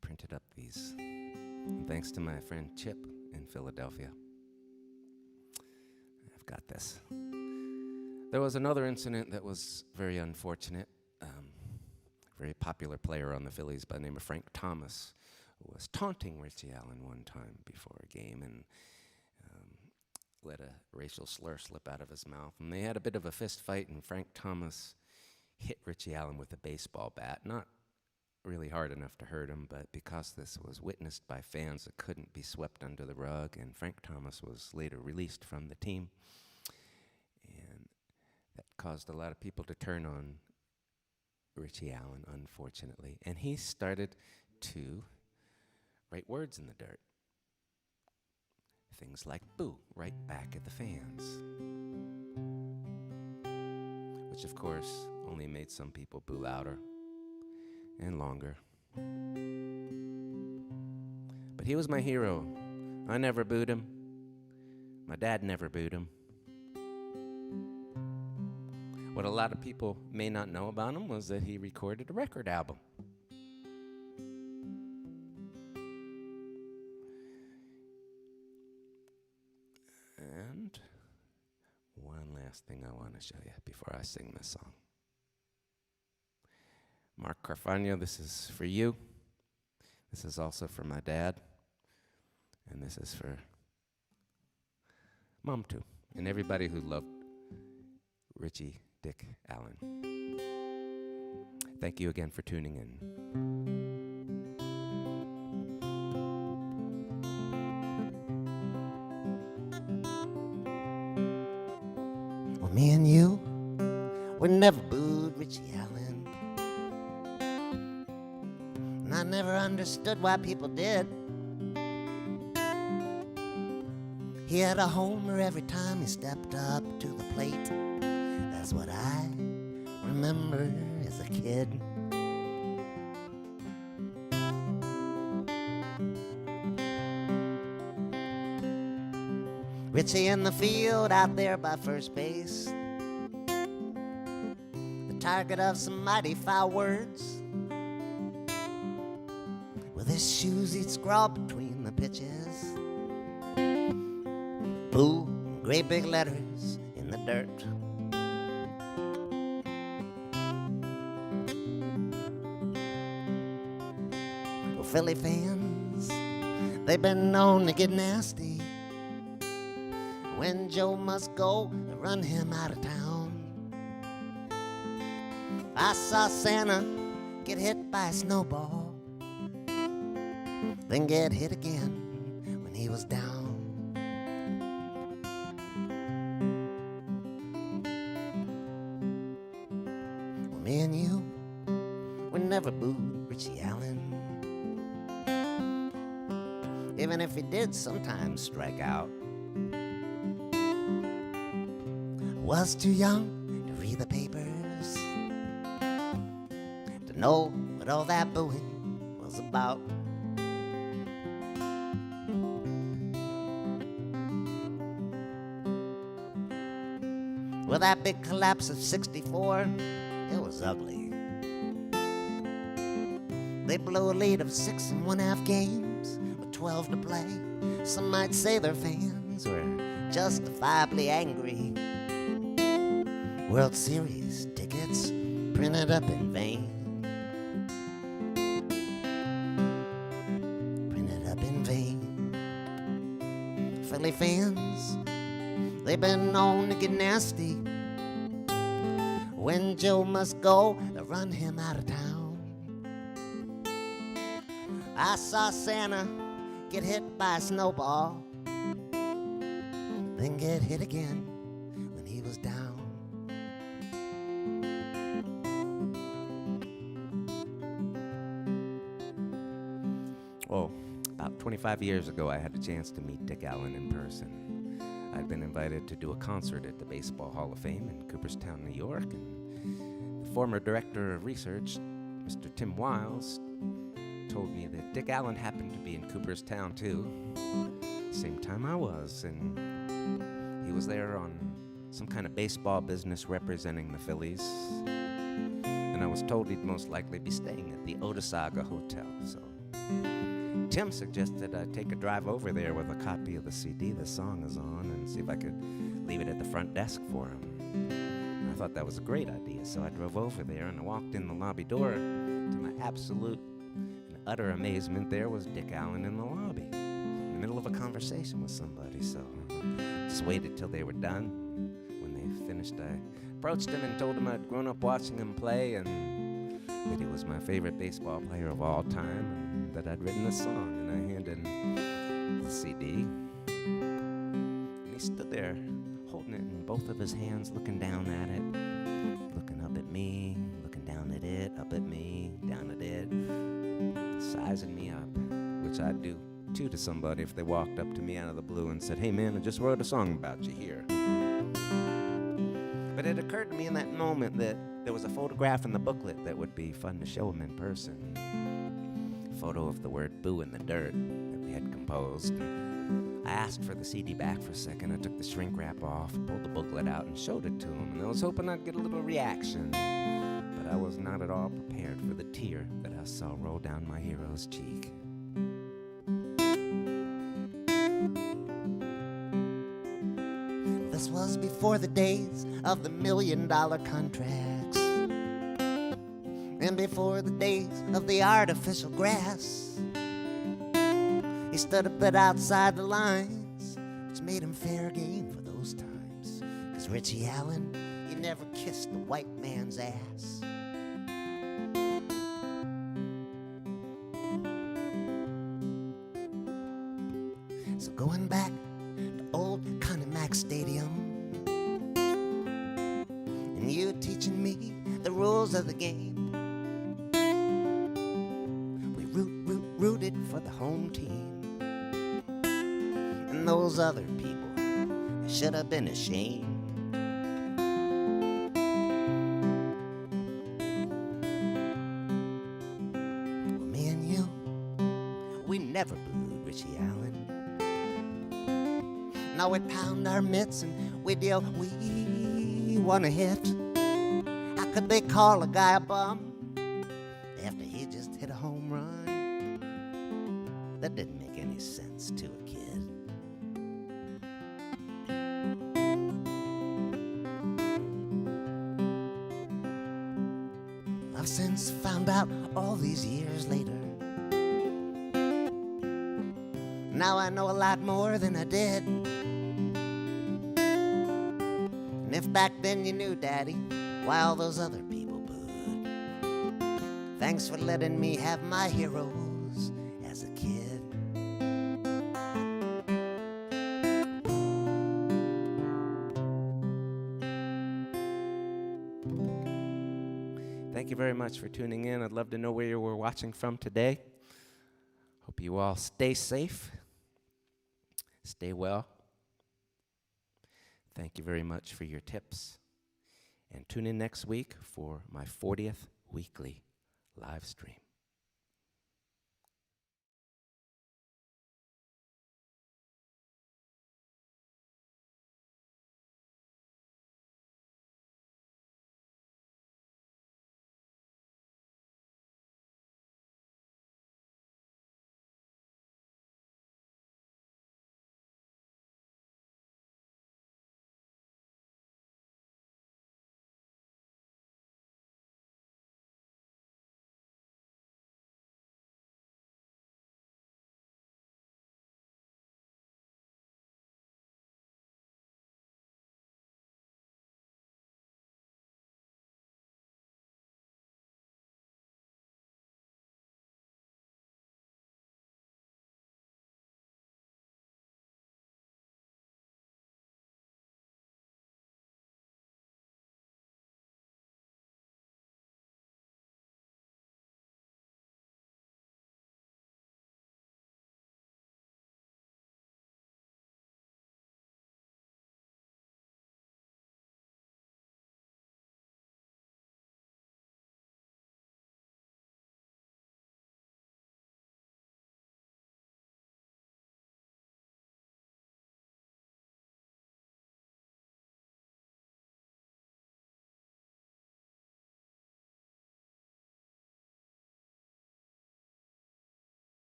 printed up these. And thanks to my friend Chip in Philadelphia, I've got this. There was another incident that was very unfortunate. Very popular player on the Phillies by the name of Frank Thomas was taunting Richie Allen one time before a game and let a racial slur slip out of his mouth. And they had a bit of a fist fight, and Frank Thomas hit Richie Allen with a baseball bat. Not really hard enough to hurt him, but because this was witnessed by fans, it couldn't be swept under the rug, and Frank Thomas was later released from the team. And that caused a lot of people to turn on Richie Allen, unfortunately. And he started to write words in the dirt. Things like boo, right back at the fans. Which, of course, only made some people boo louder and longer. But he was my hero. I never booed him. My dad never booed him. What a lot of people may not know about him was that he recorded a record album. And one last thing I want to show you before I sing this song. Mark Carfagno, this is for you. This is also for my dad. And this is for Mom, too. And everybody who loved Richie Dick Allen. Thank you again for tuning in. Well, me and you were never booed, Richie Allen. And I never understood why people did. He had a homer every time he stepped up to the plate. That's what I remember as a kid. Richie in the field out there by first base, the target of some mighty foul words. With his shoes he'd scrawl between the pitches. Boo, great big letters in the dirt. Well, Philly fans, they've been known to get nasty. When Joe must go, they run him out of town. I saw Santa get hit by a snowball, then get hit again when he was down. Well, me and you were never booed, Richie Allen. Even if he did sometimes strike out. Was too young to read the papers, to know what all that booing was about. Well, that big collapse of '64, it was ugly. They blew a lead of 6 1/2 games with 12 to play. Some might say their fans were justifiably angry. World Series tickets printed up in vain. Printed up in vain. Philly fans, they've been known to get nasty. When Joe must go, they run him out of town. I saw Santa get hit by a snowball, then get hit again when he was down. About 25 years ago, I had a chance to meet Dick Allen in person. I'd been invited to do a concert at the Baseball Hall of Fame in Cooperstown, New York, and the former director of research, Mr. Tim Wiles, told me that Dick Allen happened to be in Cooperstown too, same time I was, and he was there on some kind of baseball business representing the Phillies, and I was told he'd most likely be staying at the Otesaga Hotel, so Tim suggested I take a drive over there with a copy of the CD the song is on and see if I could leave it at the front desk for him. I thought that was a great idea, so I drove over there and I walked in the lobby door. To my absolute and utter amazement, there was Dick Allen in the lobby, in the middle of a conversation with somebody, so I just waited till they were done. When they finished, I approached him and told him I'd grown up watching him play and that he was my favorite baseball player of all time, and that I'd written a song, and I handed him the CD. And he stood there, holding it in both of his hands, looking down at it, looking up at me, looking down at it, up at me, down at it, sizing me up, which I'd do too to somebody if they walked up to me out of the blue and said, "Hey man, I just wrote a song about you here." But it occurred to me in that moment that there was a photograph in the booklet that would be fun to show him in person. A photo of the word "boo" in the dirt that we had composed. I asked for the CD back for a second. I took the shrink wrap off, pulled the booklet out, and showed it to him. And I was hoping I'd get a little reaction. But I was not at all prepared for the tear that I saw roll down my hero's cheek. This was before the days of the $1 million contracts, and before the days of the artificial grass. He stood a bit outside the lines, which made him fair game for those times. 'Cause Richie Allen, he never kissed the white man's ass. So going back to old Max Stadium, and you teaching me the rules of the game. We rooted for the home team, and those other people should have been ashamed. Well, me and you, we never booed Richie Allen. Now we'd pound our mitts and we'd yell, "We want a hit." How could they call a guy a bum after he just hit a home run? That didn't make any sense to a kid. I've since found out all these years later. Now I know a lot more than I did. And if back then you knew, Daddy, why all those other people booed, thanks for letting me have my heroes as a kid. Thank you very much for tuning in. I'd love to know where you were watching from today. Hope you all stay safe, stay well. Thank you very much for your tips. And tune in next week for my 40th weekly live stream.